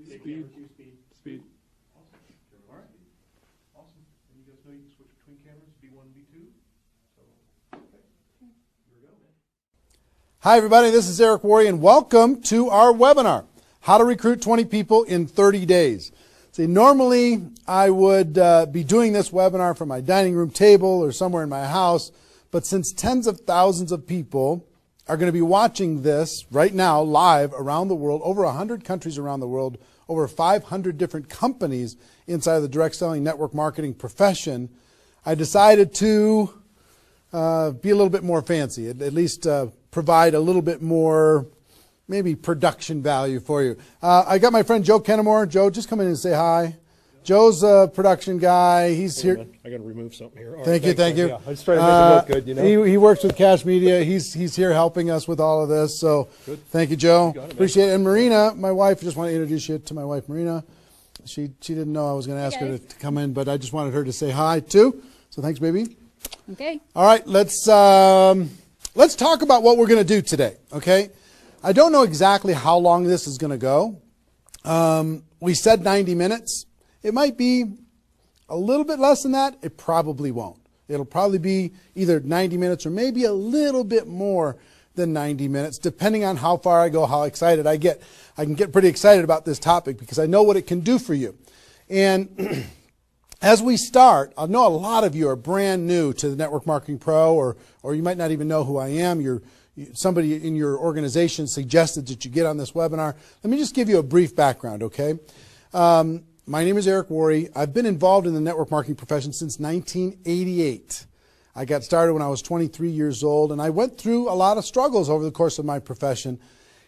Speed. Speed. Awesome. All right. Awesome. And you guys know you can switch between cameras, B1 and B2. So, okay. Here we go, man. Hi, everybody. This is Eric Worre, and welcome to our webinar, How to Recruit 20 People in 30 Days. See, normally I would be doing this webinar from my dining room table or somewhere in my house, but since tens of thousands of people are going to be watching this right now live around the world, over 100 countries around the world, over 500 different companies inside of the direct selling network marketing profession, I decided to be a little bit more fancy, at least provide a little bit more maybe production value for you. I got my friend Joe Kennemore. Joe, just come in and say hi. Joe's a production guy. He's here. I got to remove something here. Thank you. Yeah, I just try to make it look good, you know. He works with Cash Media. He's here helping us with all of this. So good. Thank you, Joe. You got it, appreciate it. And Marina, my wife, just want to introduce you to my wife, Marina. She didn't know I was going to ask her to come in, but I just wanted her to say hi too. So thanks, baby. Okay. All right, let's talk about what we're going to do today. Okay. I don't know exactly how long this is going to go. We said 90 minutes. It might be a little bit less than that. It probably won't. It'll probably be either 90 minutes or maybe a little bit more than 90 minutes, depending on how far I go, how excited I get. I can get pretty excited about this topic because I know what it can do for you. And as we start, I know a lot of you are brand new to the Network Marketing Pro, or you might not even know who I am. Somebody in your organization suggested that you get on this webinar. Let me just give you a brief background, okay? My name is Eric Worre. I've been involved in the network marketing profession since 1988. I got started when I was 23 years old, and I went through a lot of struggles over the course of my profession.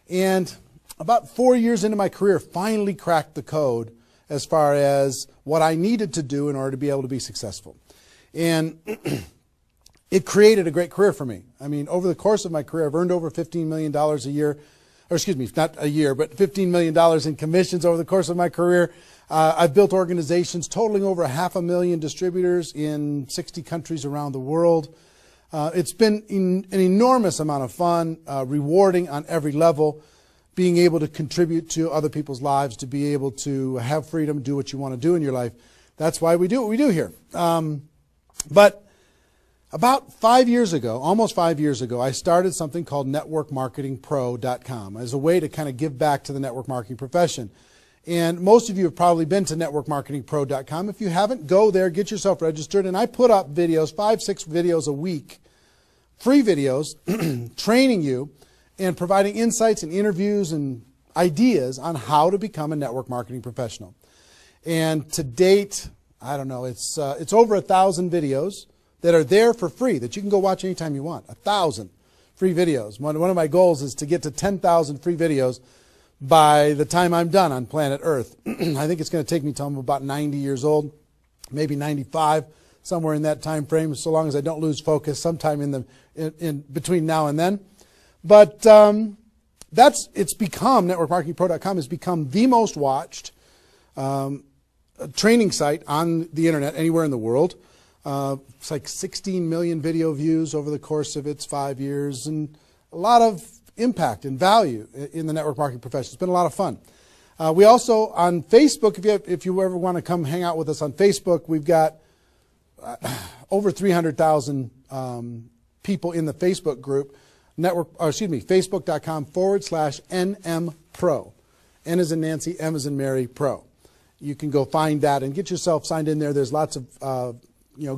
And about 4 years into my career, finally cracked the code as far as what I needed to do in order to be able to be successful. And it created a great career for me. I mean, over the course of my career, I've earned over $15 million a year, or excuse me, not a year, but $15 million in commissions over the course of my career. I've built organizations totaling over 500,000 distributors in 60 countries around the world. It's been an enormous amount of fun, rewarding on every level, being able to contribute to other people's lives, to be able to have freedom, do what you want to do in your life. That's why we do what we do here. But about 5 years ago, almost 5 years ago, I started something called networkmarketingpro.com as a way to kind of give back to the network marketing profession. And most of you have probably been to networkmarketingpro.com. If you haven't, go there, get yourself registered, and I put up videos, 5-6 videos a week, free videos, training you and providing insights and interviews and ideas on how to become a network marketing professional. And to date, I don't know, it's over 1,000 videos that are there for free that you can go watch anytime you want. 1,000 free videos. One of my goals is to get to 10,000 free videos by the time I'm done on planet Earth. I think it's going to take me till I'm about 90 years old, maybe 95, somewhere in that time frame, so long as I don't lose focus sometime in between now and then. But it's become, networkmarketingpro.com has become the most watched training site on the internet anywhere in the world. It's like 16 million video views over the course of its 5 years, and a lot of impact and value in the network marketing profession. It's been a lot of fun. We also, on Facebook, if you ever want to come hang out with us on Facebook, we've got over 300,000 people in the Facebook group, facebook.com/NMPro. N as in Nancy, M as in Mary, Pro. You can go find that and get yourself signed in there. There's lots of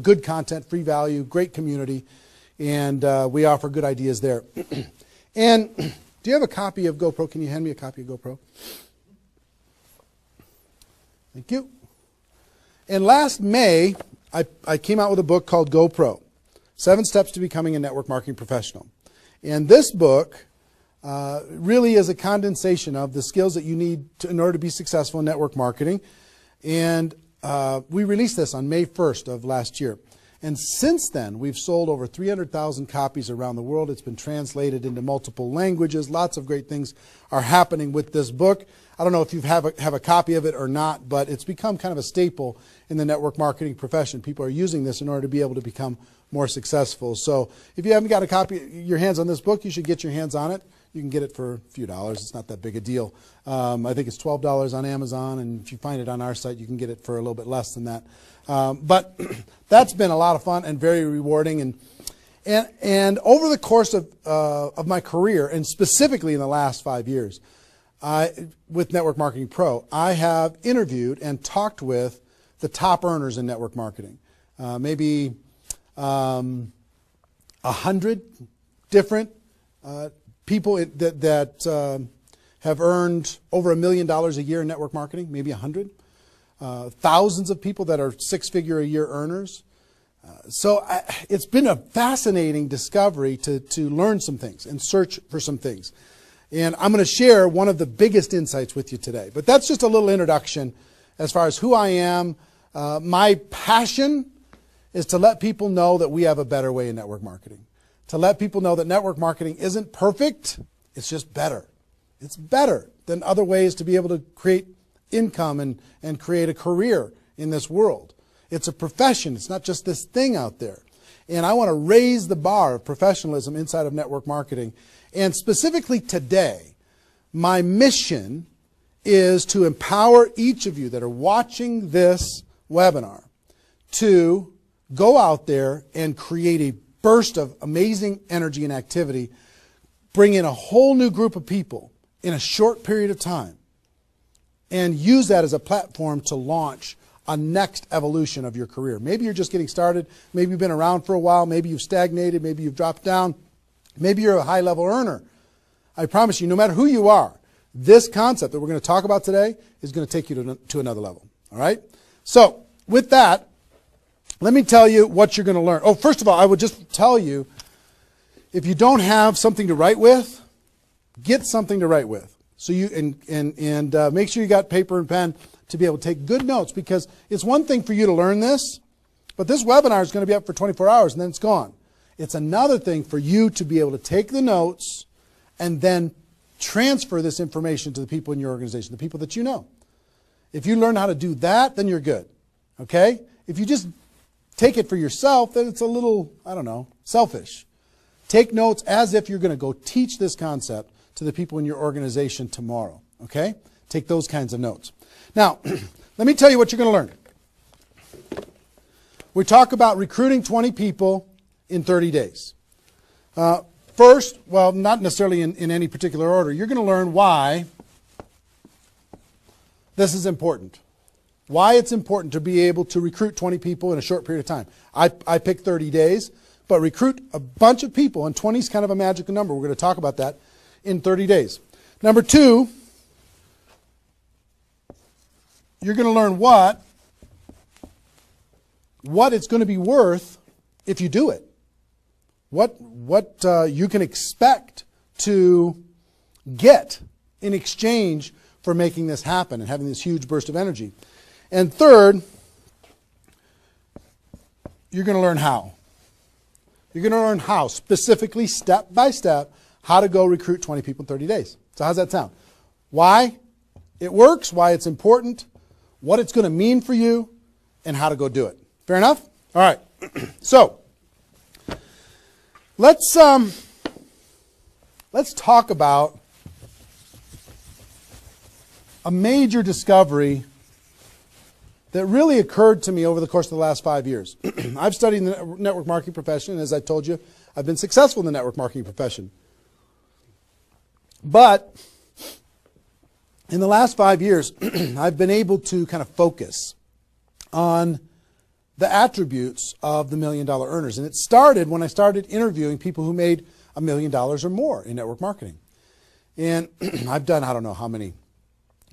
good content, free value, great community, and we offer good ideas there. And do you have a copy of GoPro? Can you hand me a copy of GoPro? Thank you. And last May, I came out with a book called GoPro, 7 Steps to Becoming a Network Marketing Professional. And this book really is a condensation of the skills that you need in order to be successful in network marketing. And we released this on May 1st of last year. And since then, we've sold over 300,000 copies around the world. It's been translated into multiple languages. Lots of great things are happening with this book. I don't know if you have a copy of it or not, but it's become kind of a staple in the network marketing profession. People are using this in order to be able to become more successful. So if you haven't got a copy, your hands on this book, you should get your hands on it. You can get it for a few dollars. It's not that big a deal. I think it's $12 on Amazon, and if you find it on our site, you can get it for a little bit less than that. But that's been a lot of fun and very rewarding. And over the course of my career, and specifically in the last 5 years, with Network Marketing Pro, I have interviewed and talked with the top earners in network marketing. Maybe 100 different people that have earned over $1 million a year in network marketing, maybe 100. Thousands of people that are six-figure-a-year earners. So it's been a fascinating discovery to learn some things and search for some things. And I'm going to share one of the biggest insights with you today. But that's just a little introduction as far as who I am. My passion is to let people know that we have a better way in network marketing. To let people know that network marketing isn't perfect, it's just better. It's better than other ways to be able to create income and create a career in this world. It's a profession. It's not just this thing out there. And I want to raise the bar of professionalism inside of network marketing. And specifically today, my mission is to empower each of you that are watching this webinar to go out there and create a burst of amazing energy and activity, bring in a whole new group of people in a short period of time, and use that as a platform to launch a next evolution of your career. Maybe you're just getting started. Maybe you've been around for a while. Maybe you've stagnated. Maybe you've dropped down. Maybe you're a high-level earner. I promise you, no matter who you are, this concept that we're going to talk about today is going to take you to another level. All right? So, with that, let me tell you what you're going to learn. Oh, first of all, I would just tell you, if you don't have something to write with, get something to write with. So you and make sure you got paper and pen to be able to take good notes, because it's one thing for you to learn this, but this webinar is going to be up for 24 hours and then it's gone. It's another thing for you to be able to take the notes and then transfer this information to the people in your organization, the people that you know. If you learn how to do that, then you're good. Okay? If you just take it for yourself, then it's a little, I don't know, selfish. Take notes as if you're going to go teach this concept to the people in your organization tomorrow. Okay? Take those kinds of notes. Now, let me tell you what you're going to learn. We talk about recruiting 20 people in 30 days. First, well, not necessarily in any particular order, you're going to learn why this is important. Why it's important to be able to recruit 20 people in a short period of time. I picked 30 days, but recruit a bunch of people, and 20 is kind of a magical number. We're going to talk about that in 30 days. Number two, you're going to learn what it's going to be worth if you do it. What you can expect to get in exchange for making this happen and having this huge burst of energy. And third, you're going to learn how. You're going to learn how, specifically, step by step, how to go recruit 20 people in 30 days. So how's that sound? Why it works, why it's important, what it's going to mean for you, and how to go do it. Fair enough? All right. So, let's talk about a major discovery that really occurred to me over the course of the last 5 years. I've studied the network marketing profession, and as I told you, I've been successful in the network marketing profession. But in the last 5 years, I've been able to kind of focus on the attributes of the $1 million earners. And it started when I started interviewing people who made $1 million or more in network marketing. And I've done, I don't know how many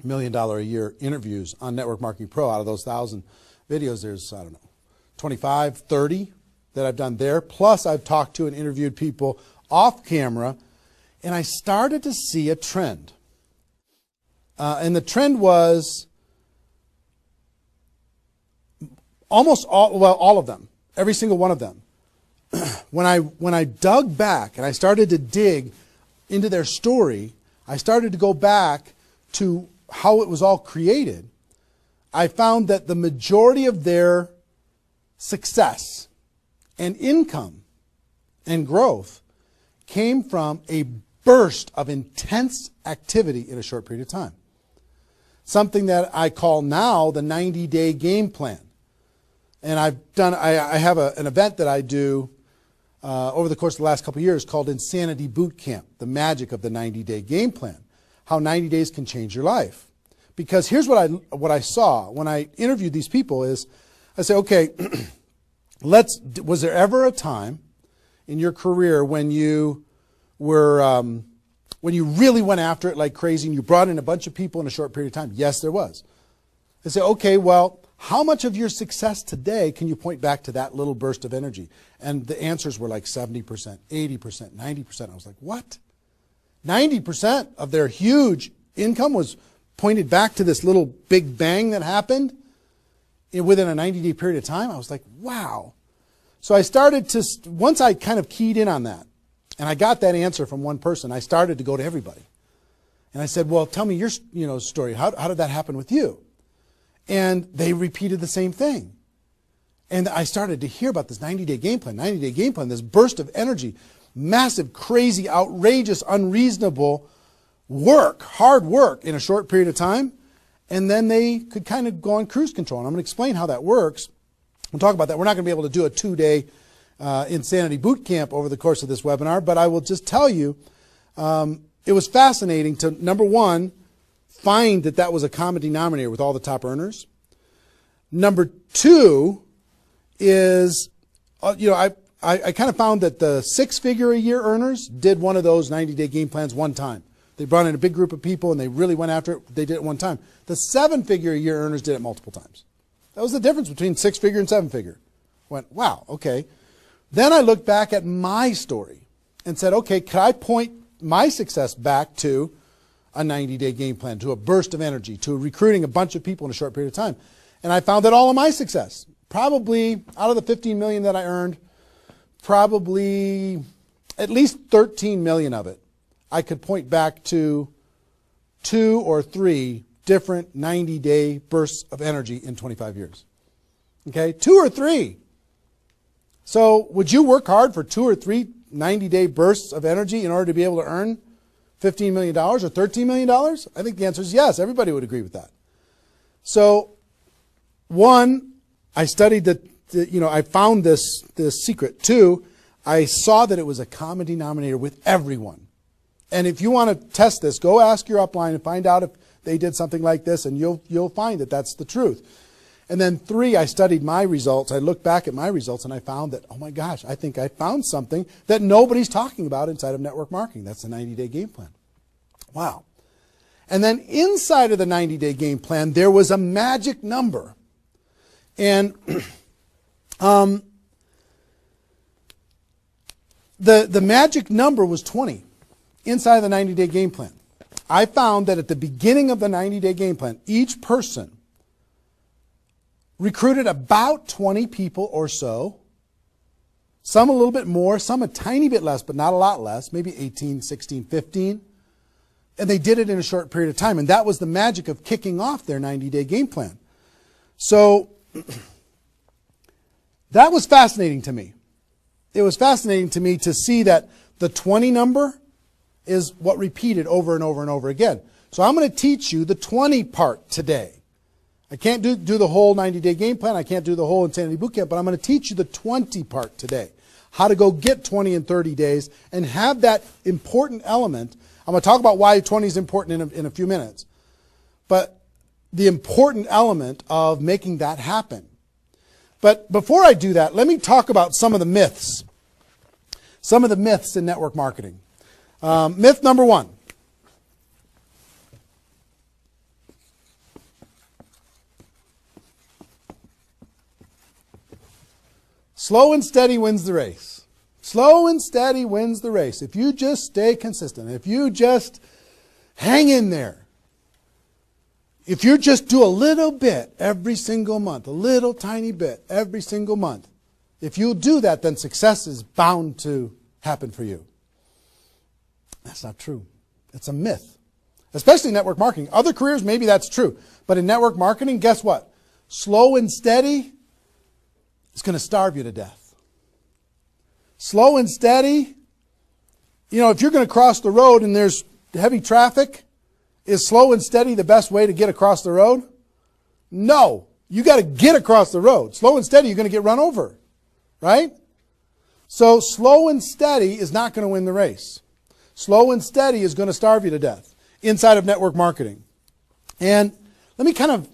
$1 million a year interviews on Network Marketing Pro. Out of those 1,000 videos, there's, I don't know, 25, 30 that I've done there. Plus, I've talked to and interviewed people off camera, and I started to see a trend. And the trend was almost all of them, every single one of them. When I dug back and I started to dig into their story, I started to go back to how it was all created. I found that the majority of their success and income and growth came from a burst of intense activity in a short period of time. Something that I call now the 90-day game plan. And I have an event that I do over the course of the last couple of years called Insanity Boot Camp, the magic of the 90-day game plan, how 90 days can change your life. Because here's what I saw when I interviewed these people is, I say, okay, was there ever a time in your career when you were, when you really went after it like crazy and you brought in a bunch of people in a short period of time? Yes, there was. I say, okay, well, how much of your success today can you point back to that little burst of energy? And the answers were like 70%, 80%, 90%. I was like, what? 90% of their huge income was pointed back to this little big bang that happened within a 90-day period of time. I was like, wow. So I started to, once I kind of keyed in on that, and I got that answer from one person, I started to go to everybody. And I said, well, tell me your story. How did that happen with you? And they repeated the same thing. And I started to hear about this 90-day game plan, this burst of energy, massive, crazy, outrageous, unreasonable work, hard work in a short period of time. And then they could kind of go on cruise control. And I'm going to explain how that works. We'll talk about that. We're not going to be able to do a 2-day Insanity Boot Camp over the course of this webinar, but I will just tell you, it was fascinating to, number one, find that was a common denominator with all the top earners. Number two is, I kind of found that the 6-figure-a-year earners did one of those 90-day game plans one time. They brought in a big group of people and they really went after it. They did it one time. The 7-figure-a-year earners did it multiple times. That was the difference between 6-figure and 7-figure. Went, wow, okay. Then I looked back at my story and said, okay, could I point my success back to a 90-day game plan, to a burst of energy, to recruiting a bunch of people in a short period of time? And I found that all of my success, probably out of the 15 million that I earned, probably at least 13 million of it, I could point back to 2 or 3 different 90-day bursts of energy in 25 years. Okay, 2 or 3. So would you work hard for 2 or 3 90-day bursts of energy in order to be able to earn $15 million or $13 million? I think the answer is yes. Everybody would agree with that. So, one, I studied I found this secret. 2, I saw that it was a common denominator with everyone. And if you want to test this, go ask your upline and find out if they did something like this, and you'll find that that's the truth. And then 3, I studied my results. I looked back at my results and I found that, oh my gosh, I think I found something that nobody's talking about inside of network marketing. That's the 90-day game plan. Wow. And then inside of the 90-day game plan, there was a magic number. And the magic number was 20 inside of the 90-day game plan. I found that at the beginning of the 90-day game plan, each person recruited about 20 people or so, some a little bit more, some a tiny bit less, but not a lot less, maybe 18, 16, 15. And they did it in a short period of time. And that was the magic of kicking off their 90-day game plan. So that was fascinating to me. It was fascinating to me to see that the 20 number is what repeated over and over and over again. So I'm going to teach you the 20 part today. I can't do the whole 90-day game plan. I can't do the whole Insanity Bootcamp, but I'm going to teach you the 20 part today. How to go get 20 in 30 days and have that important element. I'm going to talk about why 20 is important in a few minutes. But the important element of making that happen. But before I do that, let me talk about some of the myths. Some of the myths in network marketing. Myth number 1. Slow and steady wins the race. Slow and steady wins the race. If you just stay consistent, if you just hang in there, if you just do a little bit every single month, a little tiny bit every single month, if you do that, then success is bound to happen for you. That's not true. It's a myth. Especially in network marketing. Other careers, maybe that's true. But in network marketing, guess what? Slow and steady is going to starve you to death. Slow and steady if you're going to cross the road and there's heavy traffic, is slow and steady the best way to get across the road? No. You got to get across the road. Slow and steady, you're going to get run over. Right? So slow and steady is not going to win the race. Slow and steady is going to starve you to death inside of network marketing. And let me kind of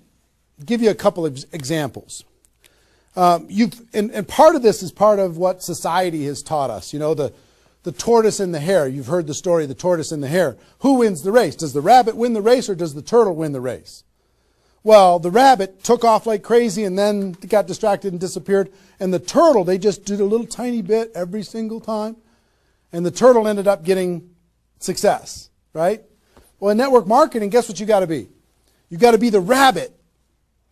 give you a couple of examples. And part of this is part of what society has taught us. The tortoise and the hare. You've heard the story of the tortoise and the hare. Who wins the race? Does the rabbit win the race or does the turtle win the race? Well, the rabbit took off like crazy and then got distracted and disappeared. And the turtle, they just did a little tiny bit every single time. And the turtle ended up getting success, right? Well, in network marketing, guess what you got to be? You got to be the rabbit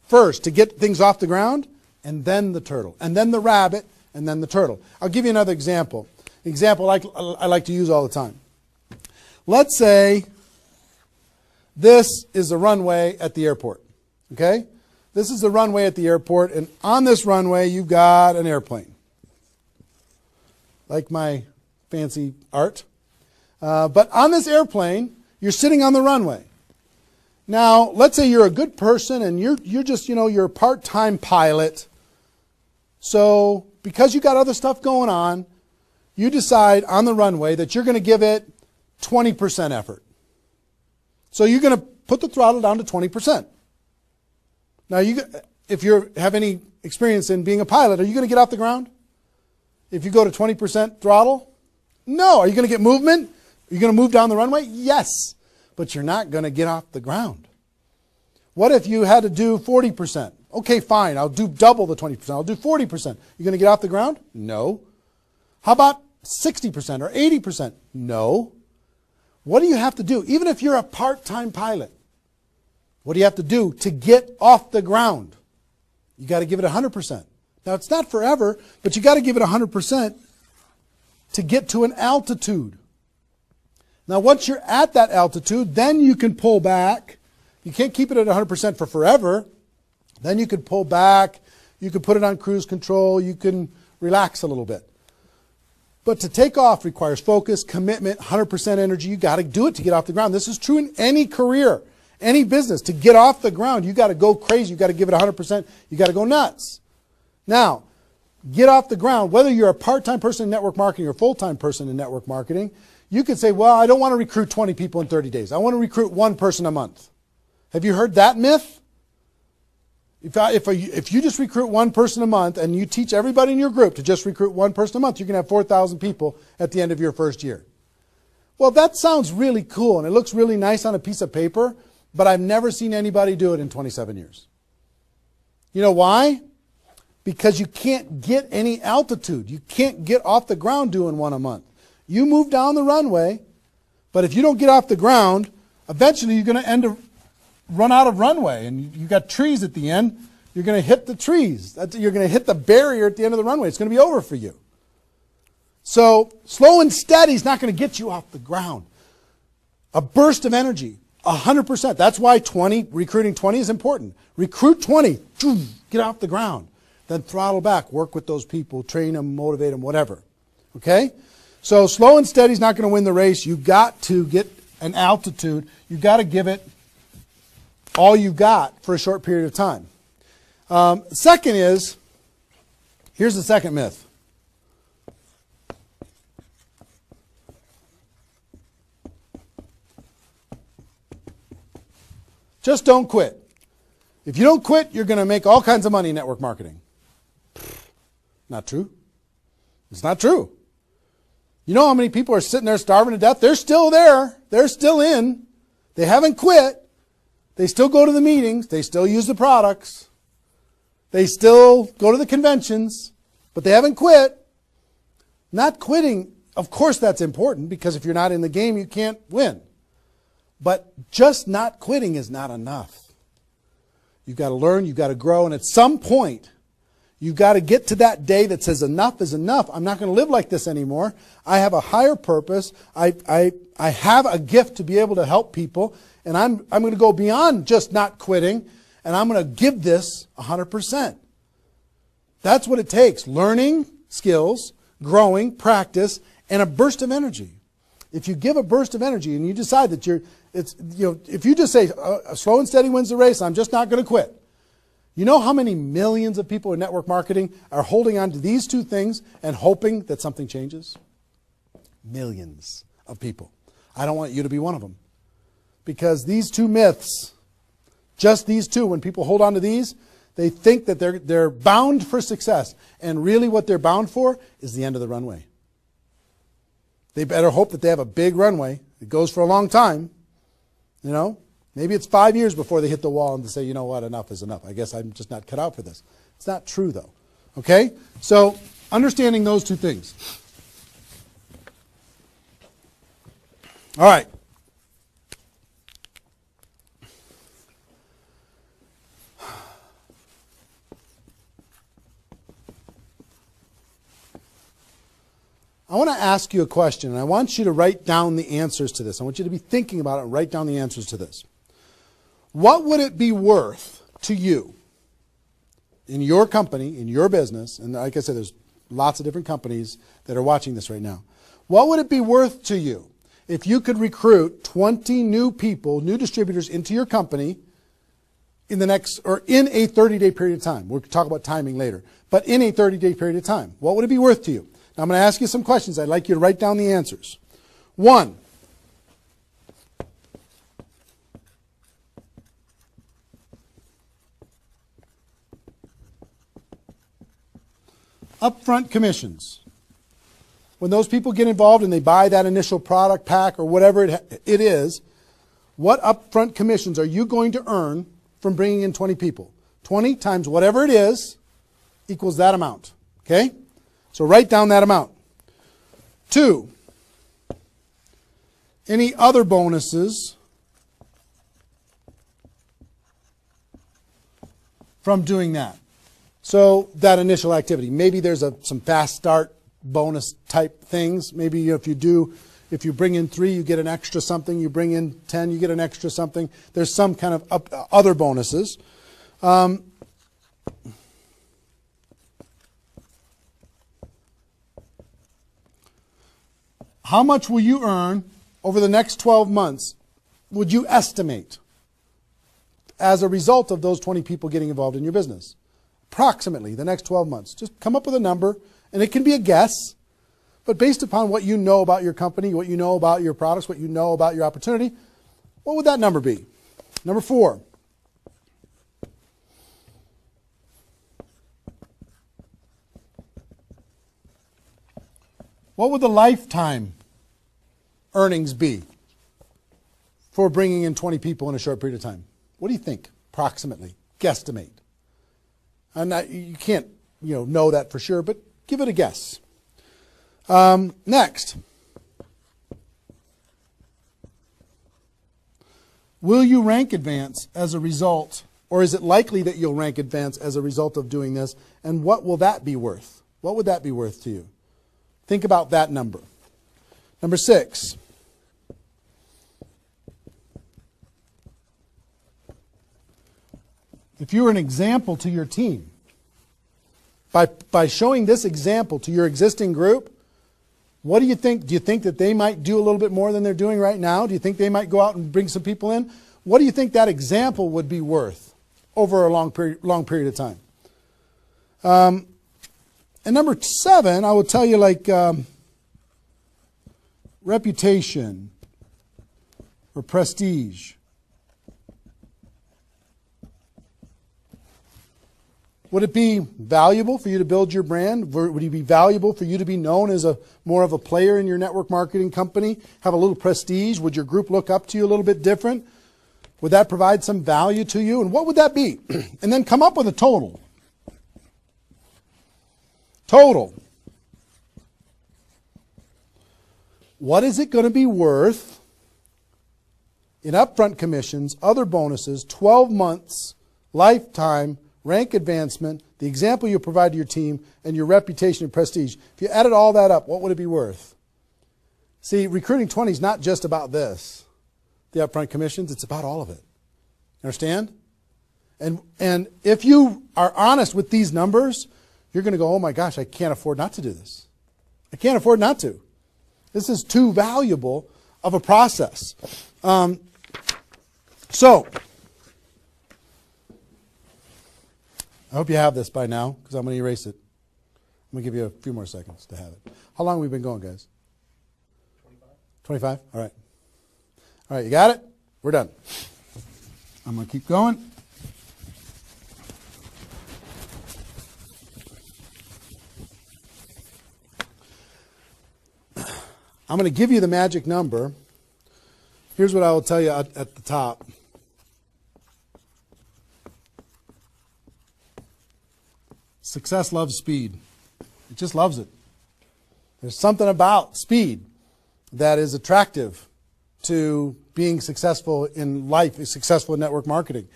first to get things off the ground, and then the turtle, and then the rabbit, and then the turtle. I'll give you another example. Example I like to use all the time. Let's say this is the runway at the airport. Okay? This is the runway at the airport, and on this runway you've got an airplane. Like my fancy art. But on this airplane, you're sitting on the runway. Now, let's say you're a good person and you're just, you're a part-time pilot. So, because you got other stuff going on, you decide on the runway that you're going to give it 20% effort. So you're going to put the throttle down to 20%. Now, if you have any experience in being a pilot, are you going to get off the ground? If you go to 20% throttle? No. Are you going to get movement? Are you going to move down the runway? Yes. But you're not going to get off the ground. What if you had to do 40%? Okay, fine. I'll do double the 20%. I'll do 40%. You going to get off the ground? No. How about 60% or 80%? No. What do you have to do? Even if you're a part-time pilot, what do you have to do to get off the ground? You got to give it 100%. Now, it's not forever, but you got to give it 100% to get to an altitude. Now, once you're at that altitude, then you can pull back. You can't keep it at 100% for forever. Then you can pull back. You can put it on cruise control. You can relax a little bit. But to take off requires focus, commitment, 100% energy. You got to do it to get off the ground. This is true in any career, any business. To get off the ground, you got to go crazy. You got to give it 100%. You got to go nuts. Now, get off the ground. Whether you're a part-time person in network marketing or a full-time person in network marketing, you could say, well, I don't want to recruit 20 people in 30 days. I want to recruit one person a month. Have you heard that myth? If you just recruit one person a month and you teach everybody in your group to just recruit one person a month, you can have 4,000 people at the end of your first year. Well, that sounds really cool and it looks really nice on a piece of paper, but I've never seen anybody do it in 27 years. You know why? Because you can't get any altitude. You can't get off the ground doing one a month. You move down the runway, but if you don't get off the ground, eventually you're going to run out of runway, and you got trees at the end. You're going to hit the trees. You're going to hit the barrier at the end of the runway. It's going to be over for you. So slow and steady is not going to get you off the ground. A burst of energy, 100%. That's why recruiting 20 is important. Recruit 20, get off the ground. Then throttle back, work with those people, train them, motivate them, whatever. Okay? So slow and steady is not going to win the race. You've got to get an altitude. You've got to give it all you got for a short period of time. Second is, here's the second myth. Just don't quit. If you don't quit, you're going to make all kinds of money in network marketing. Not true. It's not true. You know how many people are sitting there starving to death? They're still there. They're still in. They haven't quit. They still go to the meetings. They still use the products. They still go to the conventions, but they haven't quit. Not quitting, of course that's important, because if you're not in the game, you can't win. But just not quitting is not enough. You've got to learn, you've got to grow, and at some point, you've got to get to that day that says enough is enough. I'm not going to live like this anymore. I have a higher purpose. I have a gift to be able to help people. And I'm going to go beyond just not quitting, and I'm going to give this 100%. That's what it takes. Learning skills, growing, practice, and a burst of energy. If you give a burst of energy and you decide that if you just say, slow and steady wins the race, I'm just not going to quit. You know how many millions of people in network marketing are holding on to these two things and hoping that something changes? Millions of people. I don't want you to be one of them. Because these two myths, just these two, when people hold on to these, they think that they're bound for success. And really what they're bound for is the end of the runway. They better hope that they have a big runway. It goes for a long time. You know, maybe it's 5 years before they hit the wall and they say, you know what, enough is enough. I guess I'm just not cut out for this. It's not true, though. Okay? So, understanding those two things. All right. I want to ask you a question, and I want you to write down the answers to this. I want you to be thinking about it and write down the answers to this. What would it be worth to you in your company, in your business, and like I said, there's lots of different companies that are watching this right now. What would it be worth to you if you could recruit 20 new people, new distributors into your company in a 30-day period of time? We'll talk about timing later, but in a 30-day period of time. What would it be worth to you? Now, I'm going to ask you some questions. I'd like you to write down the answers. 1, upfront commissions. When those people get involved and they buy that initial product pack or whatever it is, what upfront commissions are you going to earn from bringing in 20 people? 20 times whatever it is equals that amount. Okay? So write down that amount. 2, any other bonuses from doing that? So that initial activity. Maybe there's some fast start bonus type things. Maybe if you bring in 3, you get an extra something. You bring in 10, you get an extra something. There's some kind of other bonuses. How much will you earn over the next 12 months, would you estimate, as a result of those 20 people getting involved in your business? Approximately the next 12 months. Just come up with a number, and it can be a guess, but based upon what you know about your company, what you know about your products, what you know about your opportunity, what would that number be? Number 4. What would the lifetime earnings be for bringing in 20 people in a short period of time? What do you think, approximately? Guesstimate. You can't know that for sure, but give it a guess. Next. Will you rank advance as a result, or is it likely that you'll rank advance as a result of doing this? And what will that be worth? What would that be worth to you? Think about that number. Number 6. If you were an example to your team, by showing this example to your existing group, what do you think? Do you think that they might do a little bit more than they're doing right now? Do you think they might go out and bring some people in? What do you think that example would be worth over a long period of time? And number 7, I will tell you, like reputation or prestige. Would it be valuable for you to build your brand? Would it be valuable for you to be known as more of a player in your network marketing company? Have a little prestige? Would your group look up to you a little bit different? Would that provide some value to you? And what would that be? And then come up with a total. Total. What is it going to be worth in upfront commissions, other bonuses, 12 months, lifetime, rank advancement, the example you provide to your team, and your reputation and prestige? If you added all that up, what would it be worth? See, recruiting 20 is not just about this, the upfront commissions. It's about all of it. Understand? And if you are honest with these numbers, you're going to go, oh my gosh, I can't afford not to do this. I can't afford not to. This is too valuable of a process. So, I hope you have this by now, because I'm going to erase it. I'm going to give you a few more seconds to have it. How long have we been going, guys? 25? All right. All right, you got it? We're done. I'm going to keep going. I'm going to give you the magic number. Here's what I will tell you at the top. Success loves speed. It just loves it. There's something about speed that is attractive to being successful in life, successful in network marketing.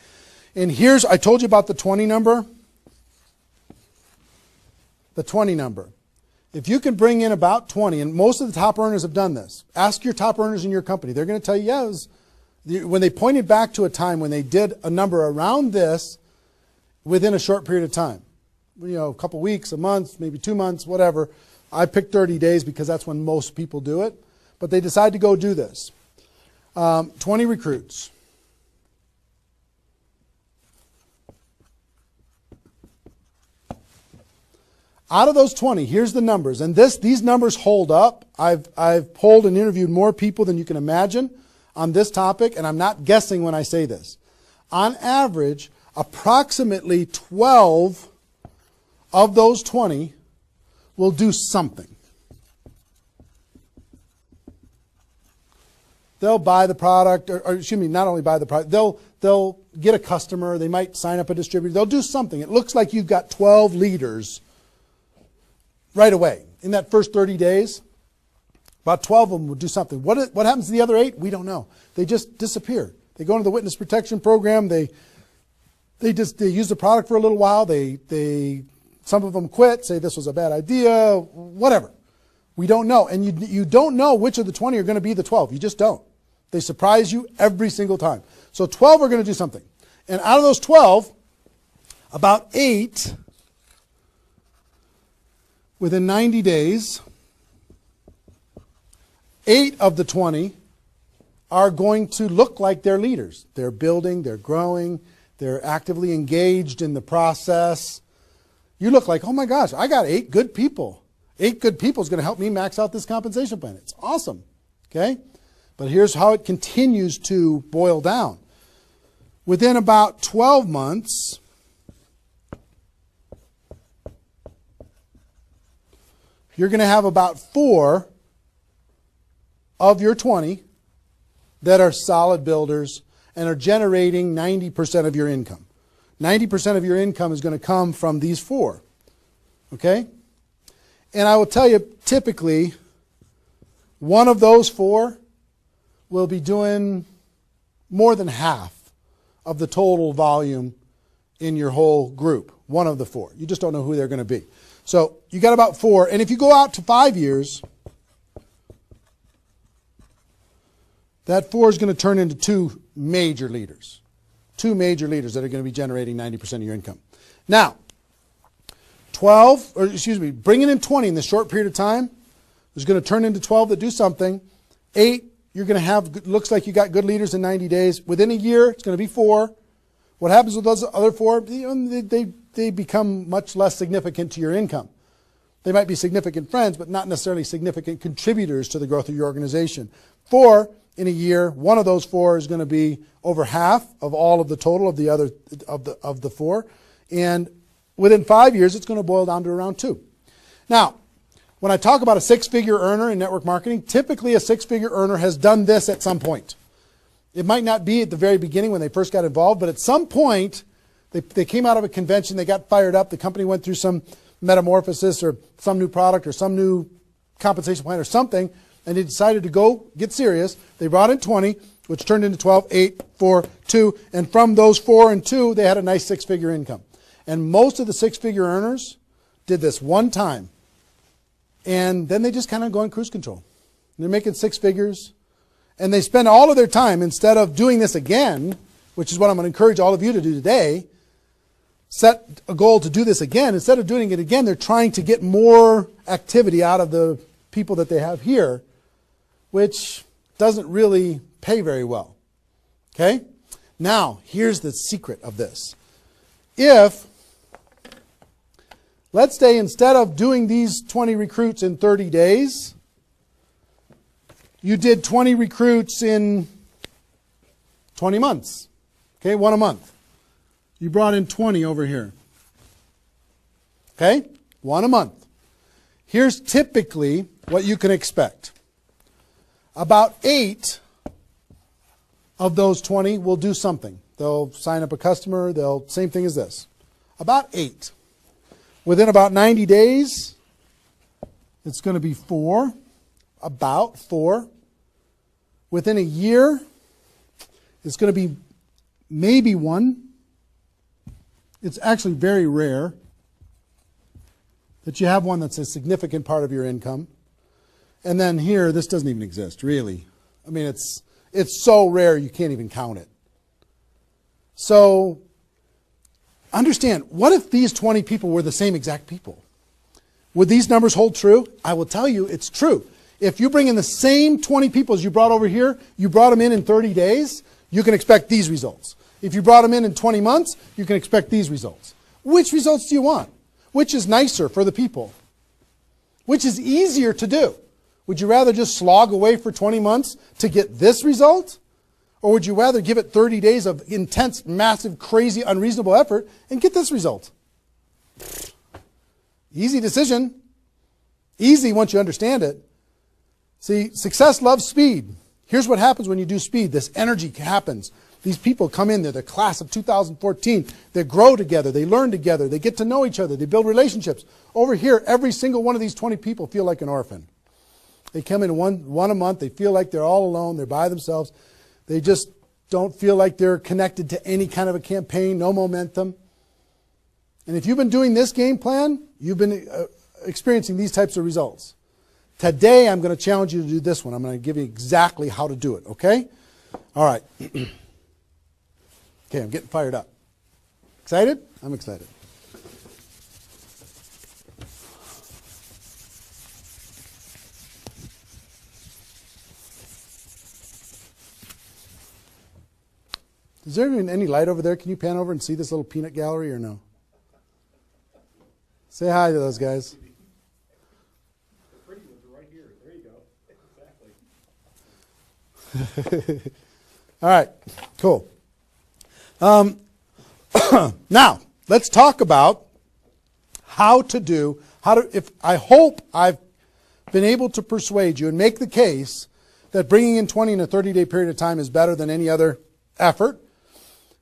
And here's, I told you about the 20 number. The 20 number. If you can bring in about 20, and most of the top earners have done this. Ask your top earners in your company. They're going to tell you, yes. When they pointed back to a time when they did a number around this within a short period of time. You know, a couple weeks, a month, maybe 2 months, whatever. I picked 30 days because that's when most people do it. But they decide to go do this. 20 recruits. Out of those 20, here's the numbers. And these numbers hold up. I've polled and interviewed more people than you can imagine on this topic, and I'm not guessing when I say this. On average, approximately 12 of those 20 will do something. They'll buy the product, or excuse me, not only buy the product, they'll get a customer, they might sign up a distributor, they'll do something. It looks like you've got 12 leaders right away. In that first 30 days, about 12 of them will do something. What happens to the other 8? We don't know. They just disappear. They go into the witness protection program, they use the product for a little while, some of them quit, say this was a bad idea, whatever. We don't know. And you don't know which of the 20 are going to be the 12. You just don't. They surprise you every single time. So 12 are going to do something. And out of those 12, about 8, within 90 days, 8 of the 20 are going to look like they're leaders. They're building, they're growing, they're actively engaged in the process. You look like, oh my gosh, I got 8 good people. 8 good people is going to help me max out this compensation plan. It's awesome. Okay? But here's how it continues to boil down. Within about 12 months, you're going to have about 4 of your 20 that are solid builders and are generating 90% of your income. 90% of your income is going to come from these 4. Okay? And I will tell you, typically, one of those 4 will be doing more than half of the total volume in your whole group. One of the 4. You just don't know who they're going to be. So you got about 4. And if you go out to 5 years, that 4 is going to turn into 2 major leaders. 2 major leaders that are going to be generating 90% of your income. Now, bringing in 20 in this short period of time is going to turn into 12 that do something. 8, you're going to have, looks like you got good leaders in 90 days. Within a year, it's going to be 4. What happens with those other 4? They become much less significant to your income. They might be significant friends, but not necessarily significant contributors to the growth of your organization. 4 in a year, one of those 4 is going to be over half of all of the total of the other of the 4, and within 5 years, it's going to boil down to around 2. Now, when I talk about a 6-figure earner in network marketing, typically a 6-figure earner has done this at some point. It might not be at the very beginning when they first got involved, but at some point, they came out of a convention, they got fired up, the company went through some metamorphosis or some new product or some new compensation plan or something, and they decided to go get serious. They brought in 20, which turned into 12, 8, 4, 2, and from those 4 and 2, they had a nice 6-figure income. And most of the 6-figure earners did this one time. And then they just kind of go in cruise control. They're making 6 figures. And they spend all of their time, instead of doing this again, which is what I'm going to encourage all of you to do today, set a goal to do this again. Instead of doing it again, they're trying to get more activity out of the people that they have here which doesn't really pay very well. Okay? Now, here's the secret of this. If, let's say instead of doing these 20 recruits in 30 days, you did 20 recruits in 20 months. Okay, one a month. You brought in 20 over here. Okay, one a month. Here's typically what you can expect. About 8 of those 20 will do something. They'll sign up a customer. Same thing as this. About 8. Within about 90 days, it's going to be 4. About 4. Within a year, it's going to be maybe 1. It's actually very rare that you have one that's a significant part of your income. And then here, this doesn't even exist, really. I mean, it's so rare you can't even count it. So understand, what if these 20 people were the same exact people? Would these numbers hold true? I will tell you it's true. If you bring in the same 20 people as you brought over here, you brought them in 30 days, you can expect these results. If you brought them in 20 months, you can expect these results. Which results do you want? Which is nicer for the people? Which is easier to do? Would you rather just slog away for 20 months to get this result? Or would you rather give it 30 days of intense, massive, crazy, unreasonable effort and get this result? Easy decision. Easy once you understand it. See, success loves speed. Here's what happens when you do speed. This energy happens. These people come in, they're the class of 2014. They grow together, they learn together, they get to know each other, they build relationships. Over here, every single one of these 20 people feel like an orphan. They come in one a month, they feel like they're all alone, they're by themselves. They just don't feel like they're connected to any kind of a campaign, no momentum. And if you've been doing this game plan, you've been experiencing these types of results. Today, I'm going to challenge you to do this one. I'm going to give you exactly how to do it, okay? All right. Okay, I'm getting fired up. Excited? I'm excited. Is there even any light over there? Can you pan over and see this little peanut gallery or no? Say hi to those guys. The pretty ones are right here. There you go. Exactly. All right, cool. Now, let's talk about I hope I've been able to persuade you and make the case that bringing in 20 in a 30-day period of time is better than any other effort.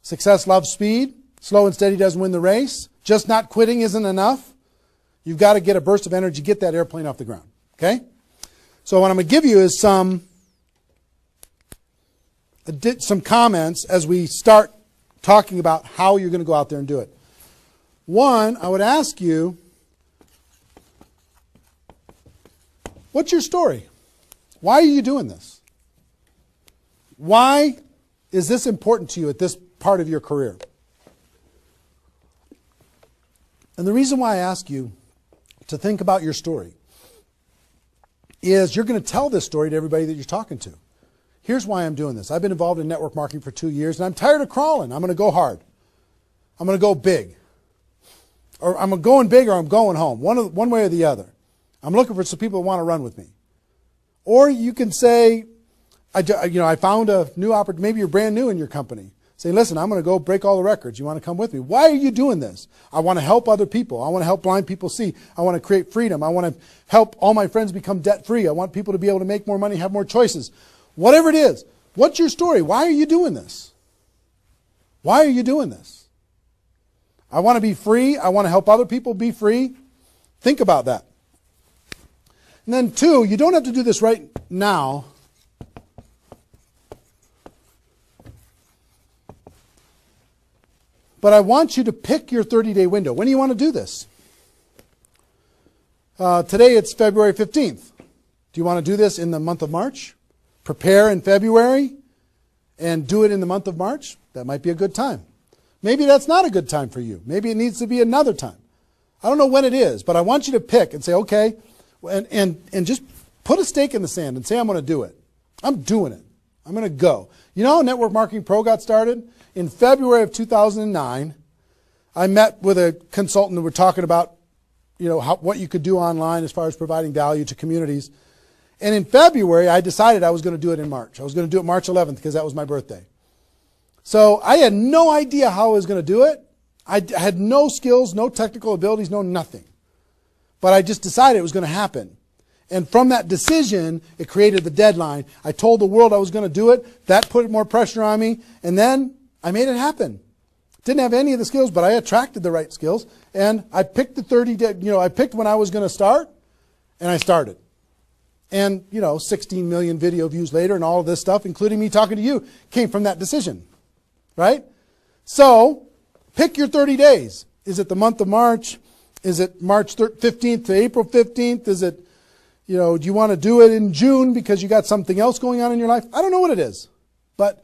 Success loves speed. Slow and steady doesn't win the race. Just not quitting isn't enough. You've got to get a burst of energy, get that airplane off the ground. Okay? So what I'm going to give you is some comments as we start talking about how you're going to go out there and do it. One, I would ask you, what's your story? Why are you doing this? Why is this important to you at this part of your career? And the reason why I ask you to think about your story is you're going to tell this story to everybody that you're talking to. Here's why I'm doing this. I've been involved in network marketing for 2 years, and I'm tired of crawling. I'm going to go hard. I'm going to go big. Or I'm going big or I'm going home. One way or the other. I'm looking for some people that want to run with me. Or you can say, I found a new opportunity. Maybe you're brand new in your company. Say, listen, I'm going to go break all the records. You want to come with me? Why are you doing this? I want to help other people. I want to help blind people see. I want to create freedom. I want to help all my friends become debt-free. I want people to be able to make more money, have more choices. Whatever it is, what's your story? Why are you doing this? Why are you doing this? I want to be free. I want to help other people be free. Think about that. And then 2, you don't have to do this right now. But I want you to pick your 30-day window. When do you want to do this? Today it's February 15th. Do you want to do this in the month of March? Prepare in February and do it in the month of March? That might be a good time. Maybe that's not a good time for you. Maybe it needs to be another time. I don't know when it is, but I want you to pick and say, okay, and just put a stake in the sand and say, I'm going to do it. I'm doing it. I'm going to go. You know how Network Marketing Pro got started? In February of 2009, I met with a consultant and we're talking about, what you could do online as far as providing value to communities. And in February, I decided I was going to do it in March. I was going to do it March 11th because that was my birthday. So I had no idea how I was going to do it. I had no skills, no technical abilities, no nothing. But I just decided it was going to happen. And from that decision, it created the deadline. I told the world I was going to do it. That put more pressure on me. And then I made it happen. Didn't have any of the skills, but I attracted the right skills. And I picked the 30 day, I picked when I was going to start, and I started. And, 16 million video views later and all of this stuff, including me talking to you, came from that decision. Right? So, pick your 30 days. Is it the month of March? Is it March 15th to April 15th? Is it, do you want to do it in June because you got something else going on in your life? I don't know what it is. But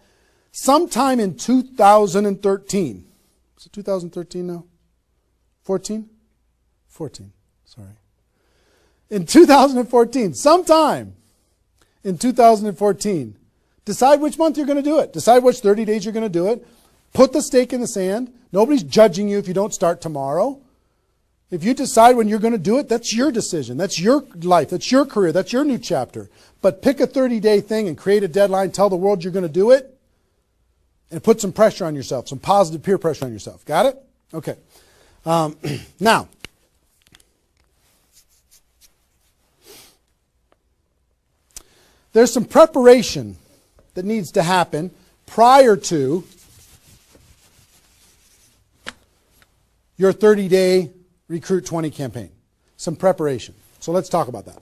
sometime in 2013, is it 2013 now? 14? 14, sorry. In 2014, sometime in 2014, decide which month you're going to do it. Decide which 30 days you're going to do it. Put the stake in the sand. Nobody's judging you if you don't start tomorrow. If you decide when you're going to do it, that's your decision. That's your life. That's your career. That's your new chapter. But pick a 30-day thing and create a deadline. Tell the world you're going to do it. And put some pressure on yourself. Some positive peer pressure on yourself. Got it? Okay. Now, there's some preparation that needs to happen prior to your 30-day Recruit 20 campaign. Some preparation. So let's talk about that.